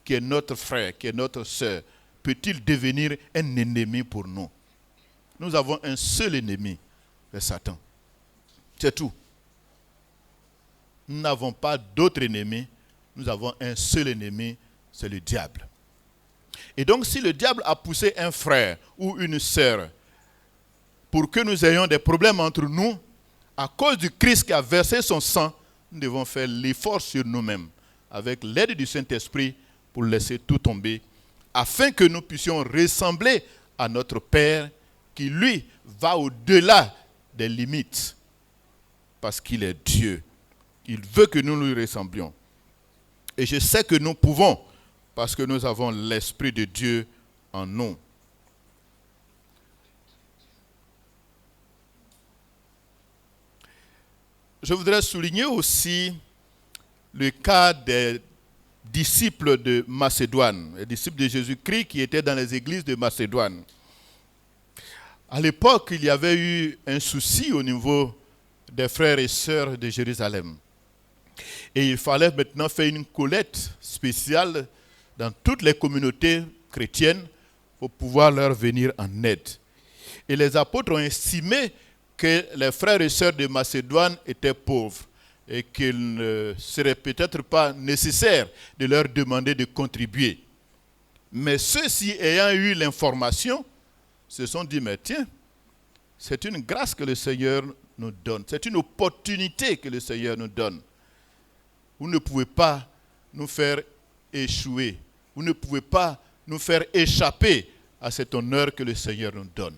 Speaker 7: qui est notre frère, qui est notre sœur, peut-il devenir un ennemi pour nous? Nous avons un seul ennemi, c'est Satan. C'est tout. Nous n'avons pas d'autres ennemis, nous avons un seul ennemi, c'est le diable. Et donc si le diable a poussé un frère ou une sœur pour que nous ayons des problèmes entre nous, à cause du Christ qui a versé son sang, nous devons faire l'effort sur nous-mêmes, avec l'aide du Saint-Esprit, pour laisser tout tomber, afin que nous puissions ressembler à notre Père, qui lui va au-delà des limites, parce qu'il est Dieu. Il veut que nous lui ressemblions. Et je sais que nous pouvons, parce que nous avons l'Esprit de Dieu en nous. Je voudrais souligner aussi le cas des disciples de Macédoine, les disciples de Jésus-Christ qui étaient dans les églises de Macédoine. À l'époque, il y avait eu un souci au niveau des frères et sœurs de Jérusalem. Et il fallait maintenant faire une collecte spéciale dans toutes les communautés chrétiennes pour pouvoir leur venir en aide. Et les apôtres ont estimé que les frères et sœurs de Macédoine étaient pauvres et qu'il ne serait peut-être pas nécessaire de leur demander de contribuer. Mais ceux-ci ayant eu l'information, se sont dit, mais tiens, c'est une grâce que le Seigneur nous donne, c'est une opportunité que le Seigneur nous donne. Vous ne pouvez pas nous faire échouer, vous ne pouvez pas nous faire échapper à cet honneur que le Seigneur nous donne.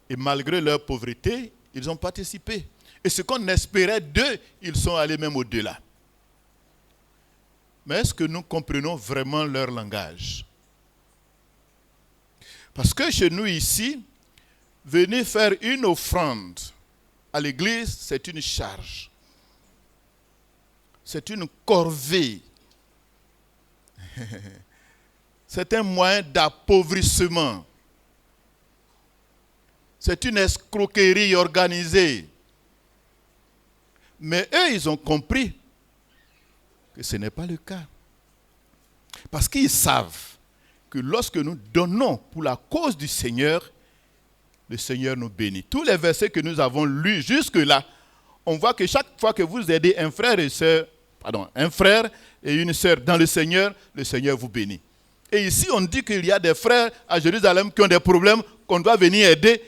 Speaker 7: Et malgré leur pauvreté, ils ont participé. Et ce qu'on espérait d'eux, ils sont allés même au-delà. Mais est-ce que nous comprenons vraiment leur langage? Parce que chez nous ici, venir faire une offrande à l'église, c'est une charge. C'est une corvée. C'est un moyen d'appauvrissement. C'est une escroquerie organisée. Mais eux, ils ont compris que ce n'est pas le cas. Parce qu'ils savent que lorsque nous donnons pour la cause du Seigneur, le Seigneur nous bénit. Tous les versets que nous avons lus jusque-là, on voit que chaque fois que vous aidez un frère et une sœur dans le Seigneur vous bénit. Et ici, on dit qu'il y a des frères à Jérusalem qui ont des problèmes, qu'on doit venir aider.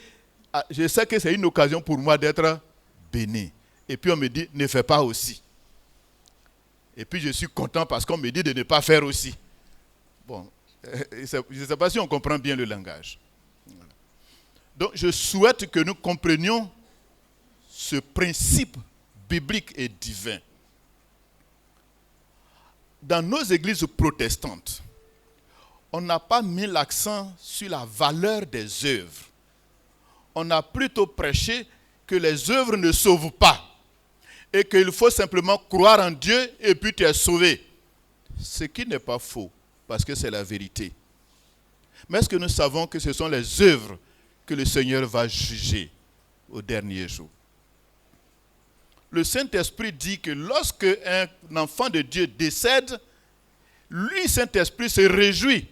Speaker 7: Je sais que c'est une occasion pour moi d'être béni. Et puis on me dit, ne fais pas aussi. Et puis je suis content parce qu'on me dit de ne pas faire aussi. Bon, je ne sais pas si on comprend bien le langage. Donc je souhaite que nous comprenions ce principe biblique et divin. Dans nos églises protestantes, on n'a pas mis l'accent sur la valeur des œuvres. On a plutôt prêché que les œuvres ne sauvent pas et qu'il faut simplement croire en Dieu et puis tu es sauvé. Ce qui n'est pas faux, parce que c'est la vérité. Mais est-ce que nous savons que ce sont les œuvres que le Seigneur va juger au dernier jour? Le Saint-Esprit dit que lorsque un enfant de Dieu décède, lui, Saint-Esprit, se réjouit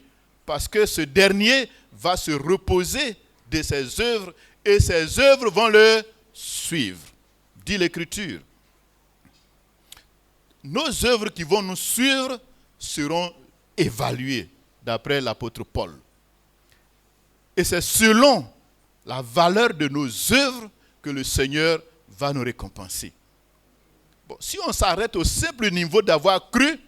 Speaker 7: parce que ce dernier va se reposer de ses œuvres et ses œuvres vont le suivre, dit l'Écriture. Nos œuvres qui vont nous suivre seront évaluées d'après l'apôtre Paul. Et c'est selon la valeur de nos œuvres que le Seigneur va nous récompenser. Bon, si on s'arrête au simple niveau d'avoir cru,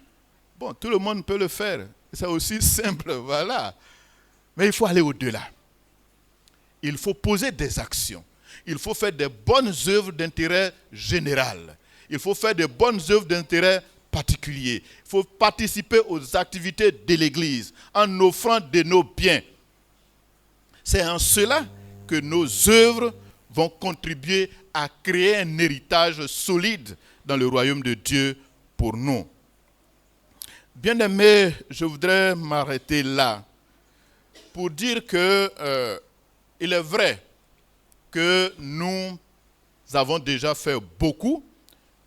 Speaker 7: bon, tout le monde peut le faire. C'est aussi simple, voilà. Mais il faut aller au-delà. Il faut poser des actions. Il faut faire des bonnes œuvres d'intérêt général. Il faut faire des bonnes œuvres d'intérêt particulier. Il faut participer aux activités de l'Église en offrant de nos biens. C'est en cela que nos œuvres vont contribuer à créer un héritage solide dans le royaume de Dieu pour nous. Bien-aimés, je voudrais m'arrêter là pour dire que il est vrai que nous avons déjà fait beaucoup,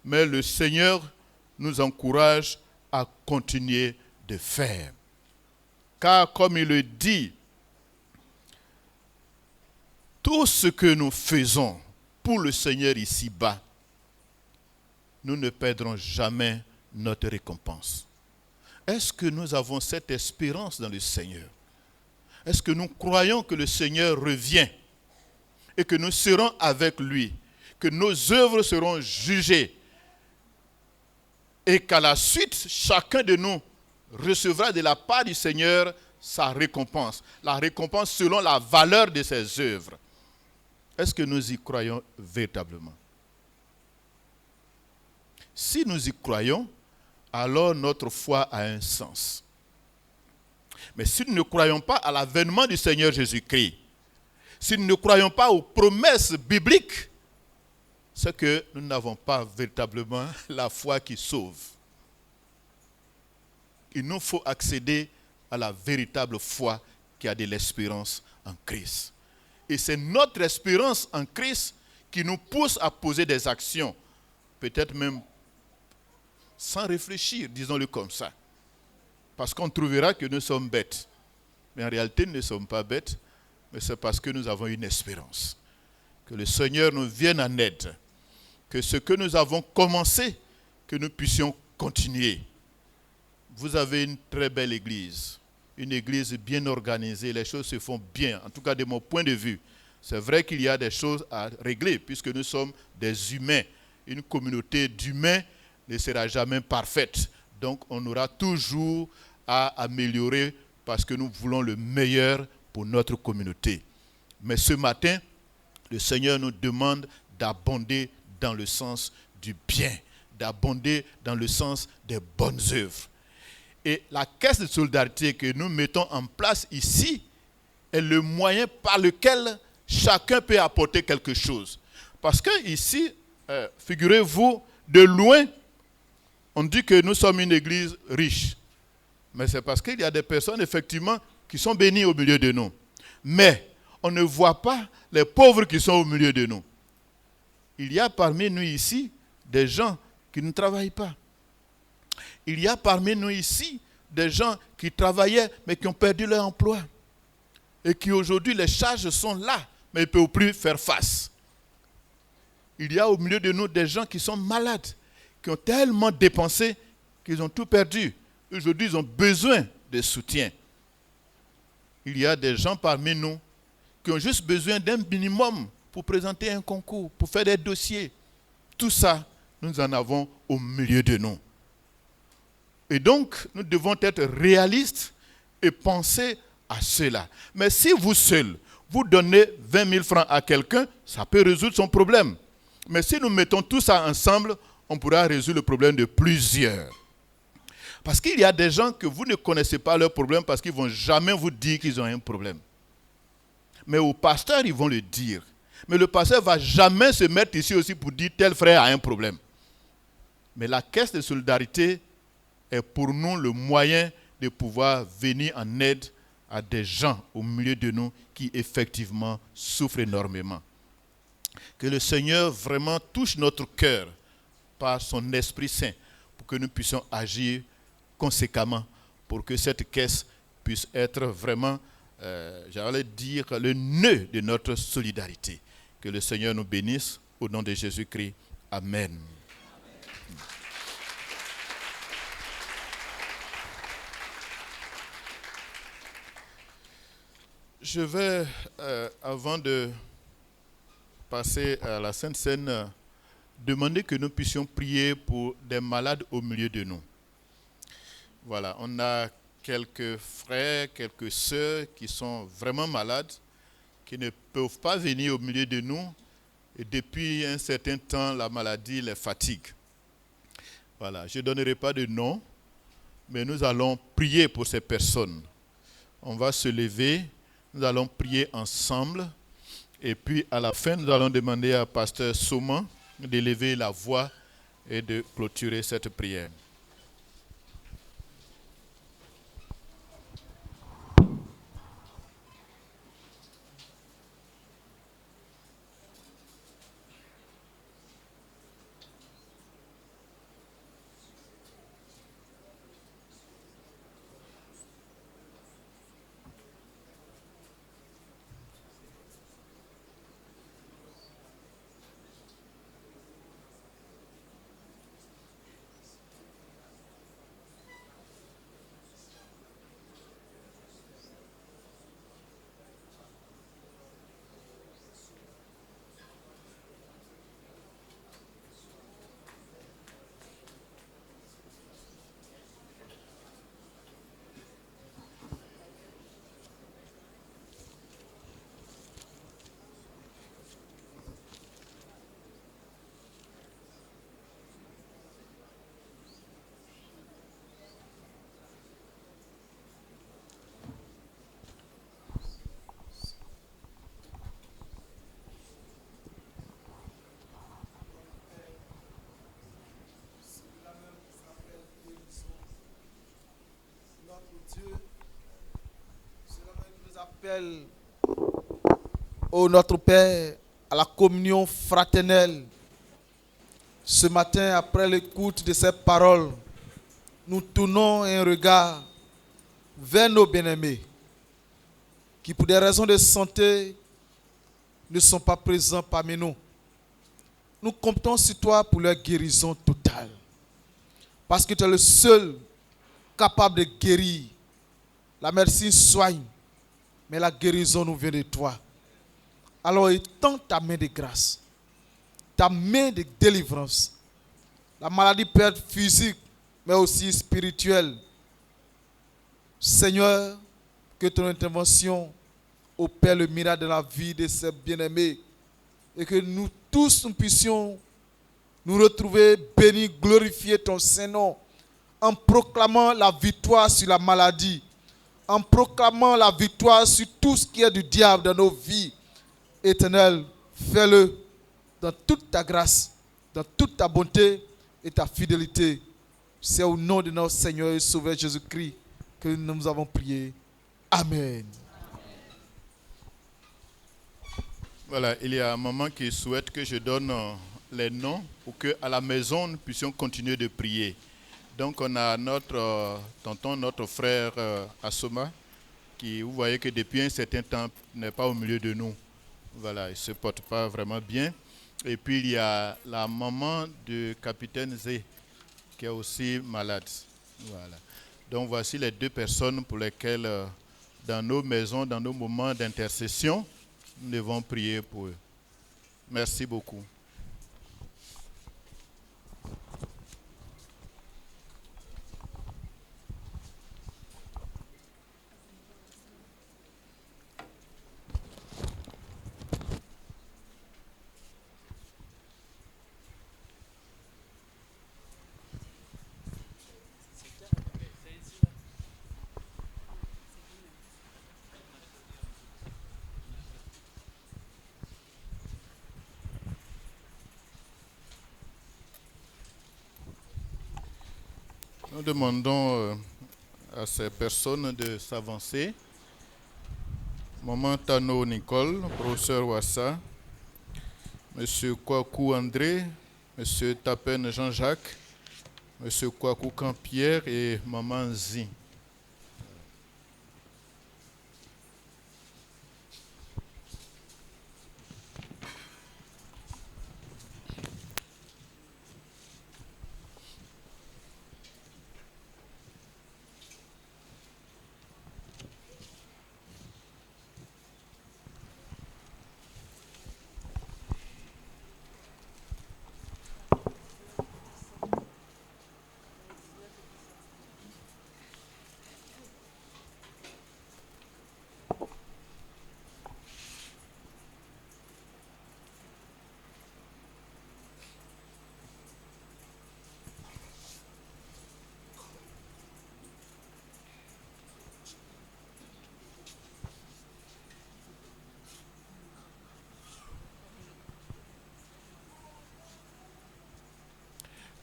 Speaker 7: mais le Seigneur nous encourage à continuer de faire. Car comme il le dit, tout ce que nous faisons pour le Seigneur ici-bas, nous ne perdrons jamais notre récompense. Est-ce que nous avons cette espérance dans le Seigneur? Est-ce que nous croyons que le Seigneur revient et que nous serons avec lui, que nos œuvres seront jugées et qu'à la suite, chacun de nous recevra de la part du Seigneur sa récompense, la récompense selon la valeur de ses œuvres? Est-ce que nous y croyons véritablement? Si nous y croyons, alors notre foi a un sens. Mais si nous ne croyons pas à l'avènement du Seigneur Jésus-Christ, si nous ne croyons pas aux promesses bibliques, c'est que nous n'avons pas véritablement la foi qui sauve. Il nous faut accéder à la véritable foi qui a de l'espérance en Christ. Et c'est notre espérance en Christ qui nous pousse à poser des actions, peut-être même sans réfléchir, disons-le comme ça. Parce qu'on trouvera que nous sommes bêtes. Mais en réalité, nous ne sommes pas bêtes, mais c'est parce que nous avons une espérance. Que le Seigneur nous vienne en aide. Que ce que nous avons commencé, que nous puissions continuer. Vous avez une très belle église. Une église bien organisée. Les choses se font bien, en tout cas de mon point de vue. C'est vrai qu'il y a des choses à régler, puisque nous sommes des humains. Une communauté d'humains ne sera jamais parfaite. Donc on aura toujours à améliorer parce que nous voulons le meilleur pour notre communauté. Mais ce matin, le Seigneur nous demande d'abonder dans le sens du bien, d'abonder dans le sens des bonnes œuvres. Et la caisse de solidarité que nous mettons en place ici est le moyen par lequel chacun peut apporter quelque chose. Parce que ici, figurez-vous, de loin, on dit que nous sommes une église riche. Mais c'est parce qu'il y a des personnes, effectivement, qui sont bénies au milieu de nous. Mais on ne voit pas les pauvres qui sont au milieu de nous. Il y a parmi nous ici des gens qui ne travaillent pas. Il y a parmi nous ici des gens qui travaillaient mais qui ont perdu leur emploi. Et qui aujourd'hui, les charges sont là, mais ils ne peuvent plus faire face. Il y a au milieu de nous des gens qui sont malades, qui ont tellement dépensé qu'ils ont tout perdu. Aujourd'hui, ils ont besoin de soutien. Il y a des gens parmi nous qui ont juste besoin d'un minimum pour présenter un concours, pour faire des dossiers. Tout ça, nous en avons au milieu de nous. Et donc, nous devons être réalistes et penser à cela. Mais si vous seul, vous donnez 20 000 francs à quelqu'un, ça peut résoudre son problème. Mais si nous mettons tout ça ensemble, on pourra résoudre le problème de plusieurs. Parce qu'il y a des gens que vous ne connaissez pas leur problème parce qu'ils ne vont jamais vous dire qu'ils ont un problème. Mais au pasteur, ils vont le dire. Mais le pasteur ne va jamais se mettre ici aussi pour dire tel frère a un problème. Mais la caisse de solidarité est pour nous le moyen de pouvoir venir en aide à des gens au milieu de nous qui effectivement souffrent énormément. Que le Seigneur vraiment touche notre cœur par son Esprit Saint pour que nous puissions agir conséquemment pour que cette caisse puisse être vraiment, j'allais dire, le nœud de notre solidarité. Que le Seigneur nous bénisse au nom de Jésus-Christ. Amen. Je vais, avant de passer à la Sainte Seine, demander que nous puissions prier pour des malades au milieu de nous. Voilà, on a quelques frères, quelques sœurs qui sont vraiment malades, qui ne peuvent pas venir au milieu de nous. Et depuis un certain temps, la maladie les fatigue. Voilà, je ne donnerai pas de nom, mais nous allons prier pour ces personnes. On va se lever, nous allons prier ensemble. Et puis à la fin, nous allons demander à Pasteur Souman d'élever la voix et de clôturer cette prière.
Speaker 8: Ô notre Père, à la communion fraternelle, ce matin, après l'écoute de ces paroles, nous tournons un regard vers nos bien-aimés qui, pour des raisons de santé, ne sont pas présents parmi nous. Nous comptons sur toi pour leur guérison totale. Parce que tu es le seul capable de guérir. La médecine soigne, mais la guérison nous vient de toi. Alors étends ta main de grâce, ta main de délivrance. La maladie peut être physique, mais aussi spirituelle. Seigneur, que ton intervention opère le miracle de la vie de ces bien-aimés et que nous tous nous puissions nous retrouver bénis, glorifier ton Saint-Nom en proclamant la victoire sur la maladie, en proclamant la victoire sur tout ce qui est du diable dans nos vies. Éternel, fais-le dans toute ta grâce, dans toute ta bonté et ta fidélité. C'est au nom de notre Seigneur et Sauveur Jésus-Christ que nous avons prié. Amen.
Speaker 7: Voilà, il y a un moment qui souhaite que je donne les noms pour qu'à la maison nous puissions continuer de prier. Donc on a notre tonton, notre frère Assoma, qui, vous voyez que depuis un certain temps, n'est pas au milieu de nous. Voilà, il ne se porte pas vraiment bien. Et puis il y a la maman du capitaine Zé, qui est aussi malade. Voilà. Donc voici les deux personnes pour lesquelles, dans nos maisons, dans nos moments d'intercession, nous devons prier pour eux. Merci beaucoup. Nous demandons à ces personnes de s'avancer. Maman Tano Nicole, professeur Wassa, Monsieur Kwaku André, Monsieur Tapen Jean-Jacques, Monsieur Kwaku Campierre et Maman Zi.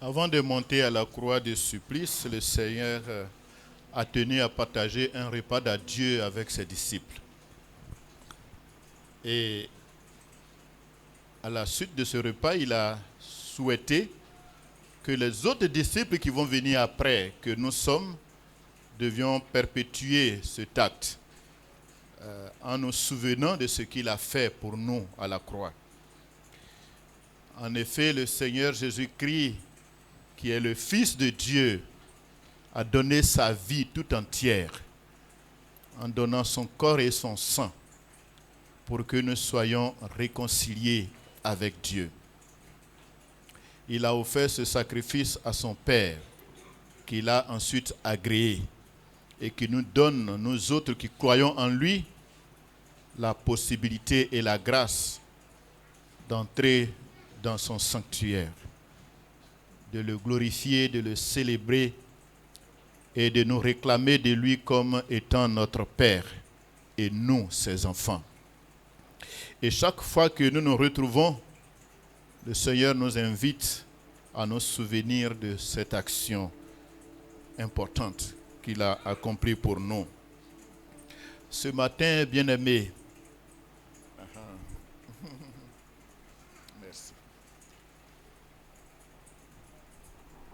Speaker 7: Avant de monter à la croix de supplice, le Seigneur a tenu à partager un repas d'adieu avec ses disciples. Et à la suite de ce repas, il a souhaité que les autres disciples qui vont venir après, que nous sommes, devions perpétuer cet acte en nous souvenant de ce qu'il a fait pour nous à la croix. En effet, le Seigneur Jésus-Christ, qui est le Fils de Dieu, a donné sa vie tout entière en donnant son corps et son sang pour que nous soyons réconciliés avec Dieu. Il a offert ce sacrifice à son Père, qu'il a ensuite agréé et qui nous donne, nous autres qui croyons en lui, la possibilité et la grâce d'entrer dans son sanctuaire, de le glorifier, de le célébrer et de nous réclamer de lui comme étant notre Père et nous, ses enfants. Et chaque fois que nous nous retrouvons, le Seigneur nous invite à nous souvenir de cette action importante qu'il a accomplie pour nous. Ce matin, bien-aimés, merci.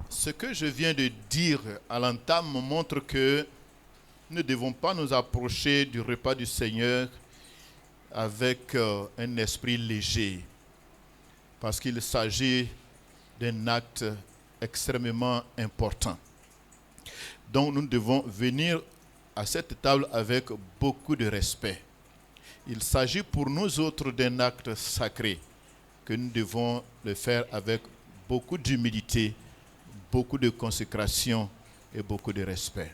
Speaker 7: Ce que je viens de dire à l'entame montre que nous ne devons pas nous approcher du repas du Seigneur avec un esprit léger, parce qu'il s'agit d'un acte extrêmement important. Donc nous devons venir à cette table avec beaucoup de respect. Il s'agit pour nous autres d'un acte sacré, que nous devons le faire avec beaucoup d'humilité, beaucoup de consécration et beaucoup de respect.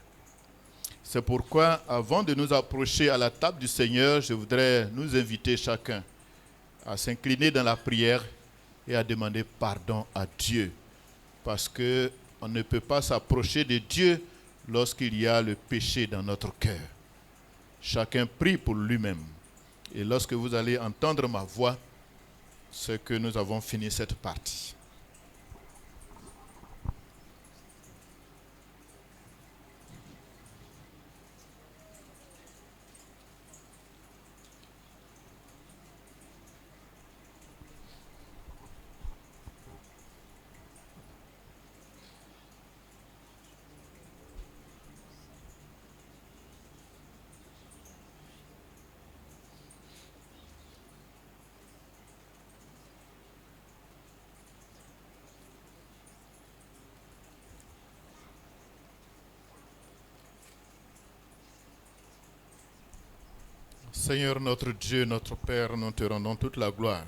Speaker 7: C'est pourquoi, avant de nous approcher à la table du Seigneur, je voudrais nous inviter chacun à s'incliner dans la prière et à demander pardon à Dieu. Parce qu'on ne peut pas s'approcher de Dieu lorsqu'il y a le péché dans notre cœur. Chacun prie pour lui-même. Et lorsque vous allez entendre ma voix, c'est que nous avons fini cette partie. Seigneur notre Dieu, notre Père, nous te rendons toute la gloire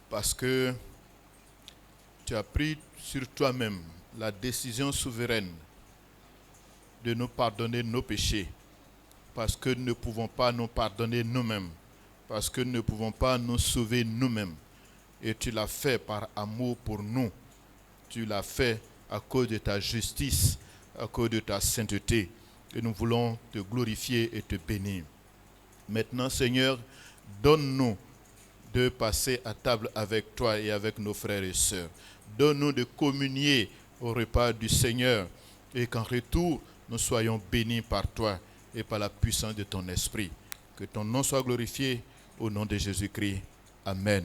Speaker 7: parce que tu as pris sur toi-même la décision souveraine de nous pardonner nos péchés parce que nous ne pouvons pas nous pardonner nous-mêmes, parce que nous ne pouvons pas nous sauver nous-mêmes. Et tu l'as fait par amour pour nous. Tu l'as fait à cause de ta justice, à cause de ta sainteté. Et nous voulons te glorifier et te bénir. Maintenant, Seigneur, donne-nous de passer à table avec toi et avec nos frères et sœurs. Donne-nous de communier au repas du Seigneur et qu'en retour, nous soyons bénis par toi et par la puissance de ton esprit. Que ton nom soit glorifié au nom de Jésus-Christ. Amen.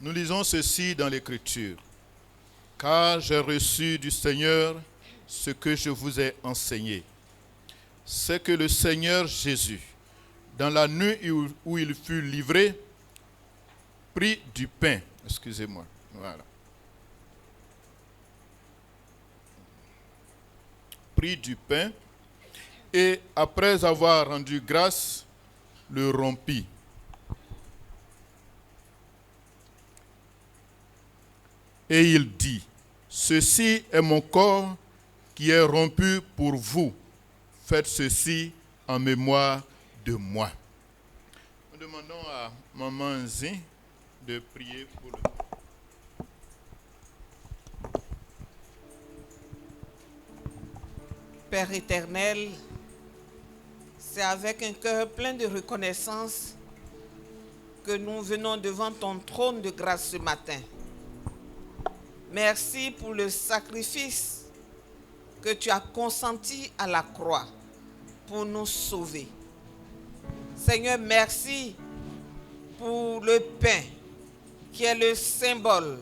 Speaker 7: Nous lisons ceci dans l'Écriture. Car j'ai reçu du Seigneur ce que je vous ai enseigné. C'est que le Seigneur Jésus, dans la nuit où il fut livré, prit du pain. Excusez-moi. Voilà. Prit du pain et après avoir rendu grâce, le rompit. Et il dit, ceci est mon corps qui est rompu pour vous. Faites ceci en mémoire de moi. Nous demandons à Maman Zin de prier pour le...
Speaker 1: Père éternel, c'est avec un cœur plein de reconnaissance que nous venons devant ton trône de grâce ce matin. Merci pour le sacrifice que tu as consenti à la croix pour nous sauver. Seigneur, merci pour le pain qui est le symbole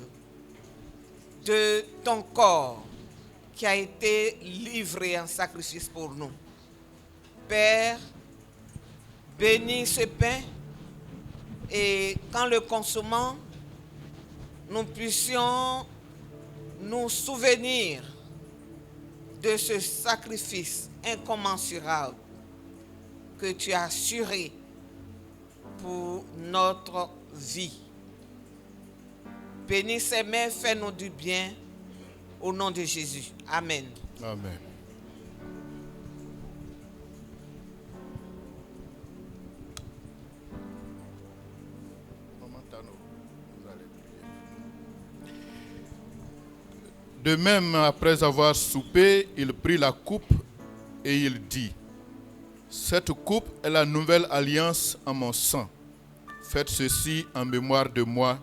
Speaker 1: de ton corps qui a été livré en sacrifice pour nous. Père, bénis ce pain et qu'en le consommant, nous puissions nous souvenir de ce sacrifice incommensurable que tu as assuré pour notre vie. Bénis ces mains, fais-nous du bien au nom de Jésus. Amen.
Speaker 7: Amen. De même, après avoir soupé, il prit la coupe et il dit, cette coupe est la nouvelle alliance en mon sang. Faites ceci en mémoire de moi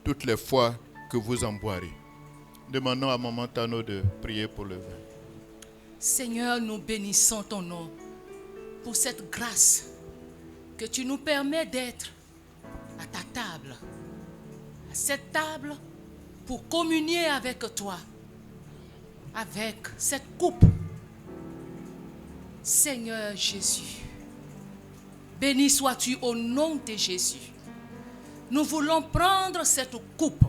Speaker 7: toutes les fois que vous en boirez. Demandons à Maman Tano de prier pour le vin.
Speaker 9: Seigneur, nous bénissons ton nom pour cette grâce que tu nous permets d'être à ta table. À cette table pour communier avec toi, avec cette coupe. Seigneur Jésus, béni sois-tu au nom de Jésus. Nous voulons prendre cette coupe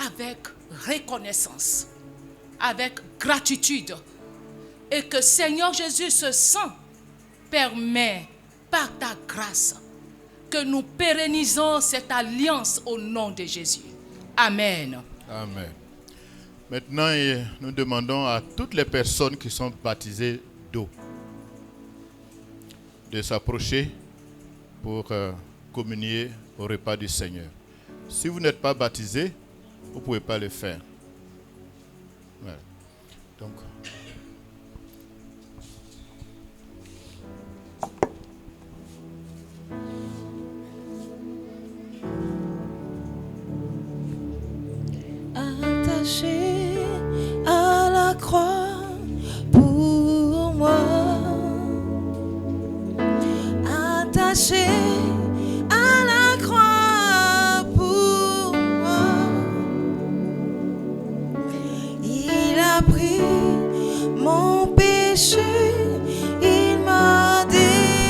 Speaker 9: avec reconnaissance, avec gratitude, et que Seigneur Jésus, ce sang permet par ta grâce que nous pérennisons cette alliance au nom de Jésus. Amen.
Speaker 7: Amen. Maintenant, nous demandons à toutes les personnes qui sont baptisées d'eau de s'approcher pour communier au repas du Seigneur. Si vous n'êtes pas baptisé, vous ne pouvez pas le faire. Voilà. Donc,
Speaker 10: attaché à la croix pour moi, attaché à la croix pour moi, il a pris mon péché, il m'a délivré.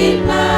Speaker 10: Il m'a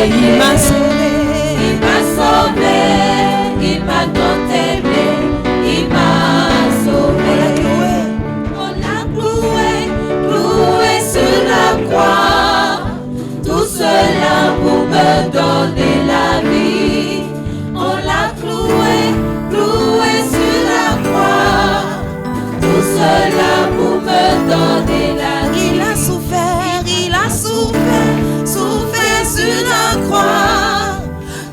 Speaker 10: il m'a sauvé, il m'a sauvé, il m'a tant aimé, il m'a sauvé. On l'a cloué, cloué sur la croix, tout cela pour me donner la vie. On l'a cloué, cloué sur la croix, tout cela pour me donner la vie. Il a souffert, souffert sur la croix,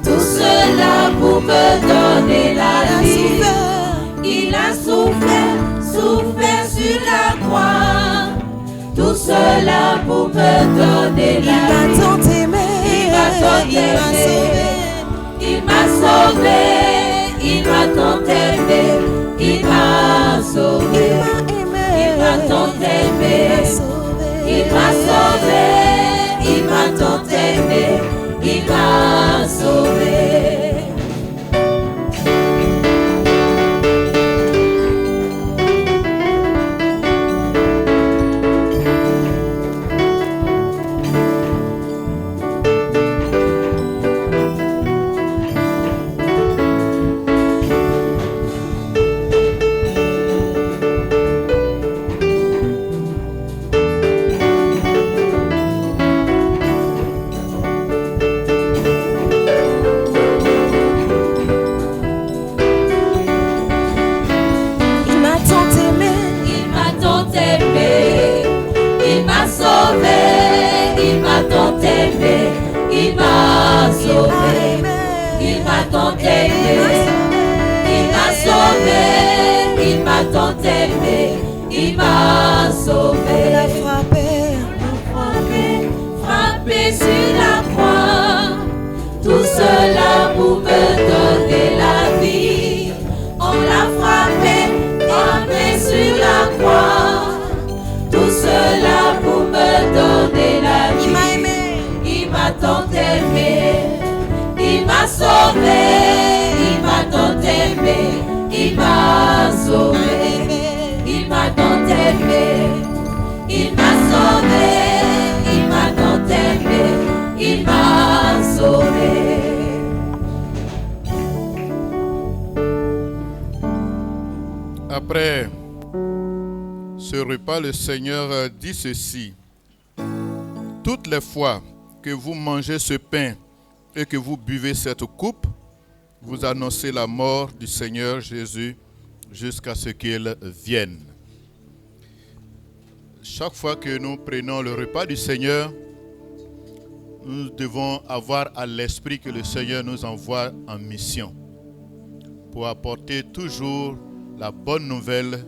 Speaker 10: tout cela pour me donner la vie. Il a souffert, souffert sur la croix, tout cela pour me donner la vie. Il m'a tant aimé, il m'a tant aimé, il m'a sauvé, il m'a tant aimé, il m'a sauvé, il m'a tant aimé, il m'a sauvé, il m'a tant aimé, il m'a sauvé. Il m'a sauvé, il m'a tant aimé, il m'a sauvé, il m'a tant aimé, il m'a sauvé. Il a frappé, frappé sur la croix, tout cela pour me donner la vie. On l'a frappé, frappé sur la croix, tout cela pour me donner la vie. Il m'a aimé. Il m'a tant aimé, il m'a sauvé, il m'a tant aimé, il m'a sauvé, il m'a tant aimé, il m'a sauvé, il m'a tant aimé, il m'a sauvé.
Speaker 7: Après ce repas, le Seigneur dit ceci: toutes les fois que vous mangez ce pain et que vous buvez cette coupe, vous annoncez la mort du Seigneur Jésus jusqu'à ce qu'il vienne. Chaque fois que nous prenons le repas du Seigneur, nous devons avoir à l'esprit que le Seigneur nous envoie en mission pour apporter toujours la bonne nouvelle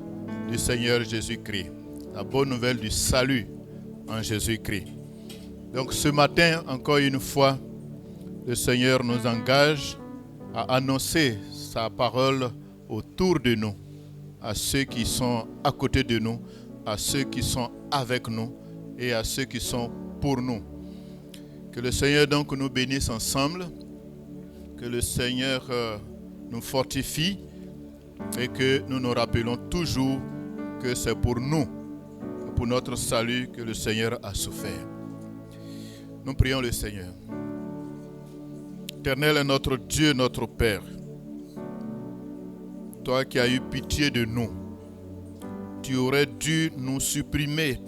Speaker 7: du Seigneur Jésus-Christ, la bonne nouvelle du salut en Jésus-Christ. Donc ce matin, encore une fois, le Seigneur nous engage à annoncer sa parole autour de nous, à ceux qui sont à côté de nous, à ceux qui sont avec nous et à ceux qui sont pour nous. Que le Seigneur donc nous bénisse ensemble, que le Seigneur nous fortifie et que nous nous rappelons toujours que c'est pour nous, pour notre salut que le Seigneur a souffert. Nous prions le Seigneur. Éternel est notre Dieu, notre Père. Toi qui as eu pitié de nous, tu aurais dû nous supprimer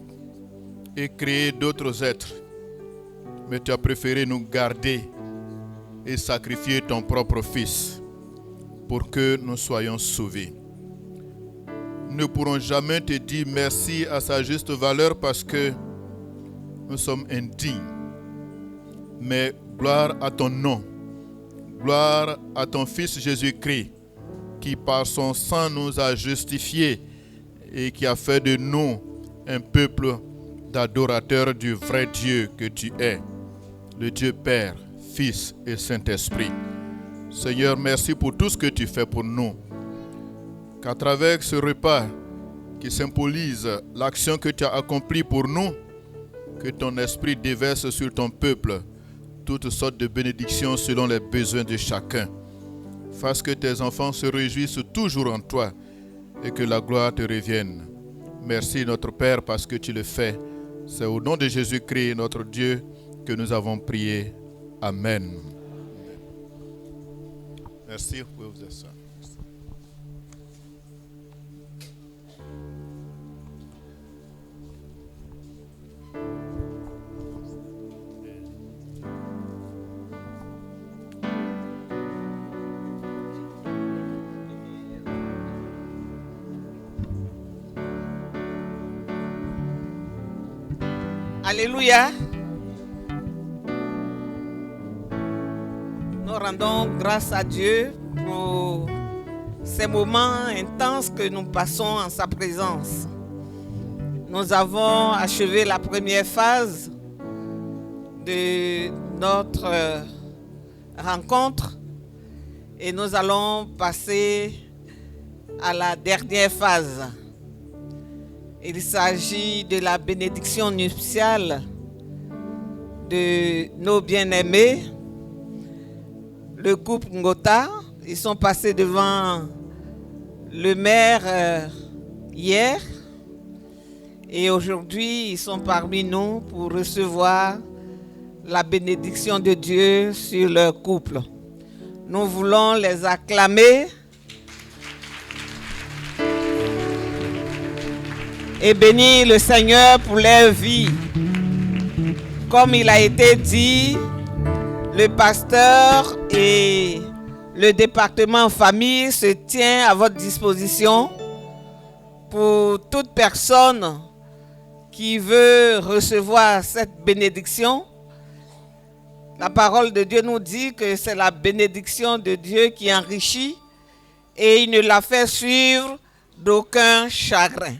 Speaker 7: et créer d'autres êtres. Mais tu as préféré nous garder et sacrifier ton propre Fils pour que nous soyons sauvés. Nous ne pourrons jamais te dire merci à sa juste valeur parce que nous sommes indignes. Mais gloire à ton nom, gloire à ton Fils Jésus-Christ, qui par son sang nous a justifiés et qui a fait de nous un peuple d'adorateurs du vrai Dieu que tu es, le Dieu Père, Fils et Saint-Esprit. Seigneur, merci pour tout ce que tu fais pour nous. Qu'à travers ce repas qui symbolise l'action que tu as accomplie pour nous, que ton esprit déverse sur ton peuple toutes sortes de bénédictions selon les besoins de chacun. Fasse que tes enfants se réjouissent toujours en toi et que la gloire te revienne. Merci notre Père parce que tu le fais. C'est au nom de Jésus-Christ, notre Dieu, que nous avons prié. Amen. Merci, vous pouvez vous asseoir.
Speaker 1: Alléluia. Nous rendons grâce à Dieu pour ces moments intenses que nous passons en sa présence. Nous avons achevé la première phase de notre rencontre et nous allons passer à la dernière phase. Il s'agit de la bénédiction nuptiale de nos bien-aimés, le couple Ngota. Ils sont passés devant le maire hier et aujourd'hui ils sont parmi nous pour recevoir la bénédiction de Dieu sur leur couple. Nous voulons les acclamer et bénir le Seigneur pour leur vie. Comme il a été dit, le pasteur et le département famille se tient à votre disposition pour toute personne qui veut recevoir cette bénédiction. La parole de Dieu nous dit que c'est la bénédiction de Dieu qui enrichit et il ne la fait suivre d'aucun chagrin.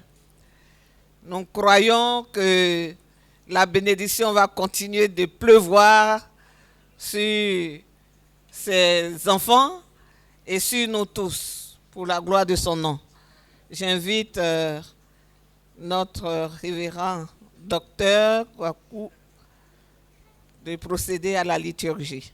Speaker 1: Nous croyons que la bénédiction va continuer de pleuvoir sur ces enfants et sur nous tous, pour la gloire de son nom. J'invite notre révérend docteur Kwaku de procéder à la liturgie.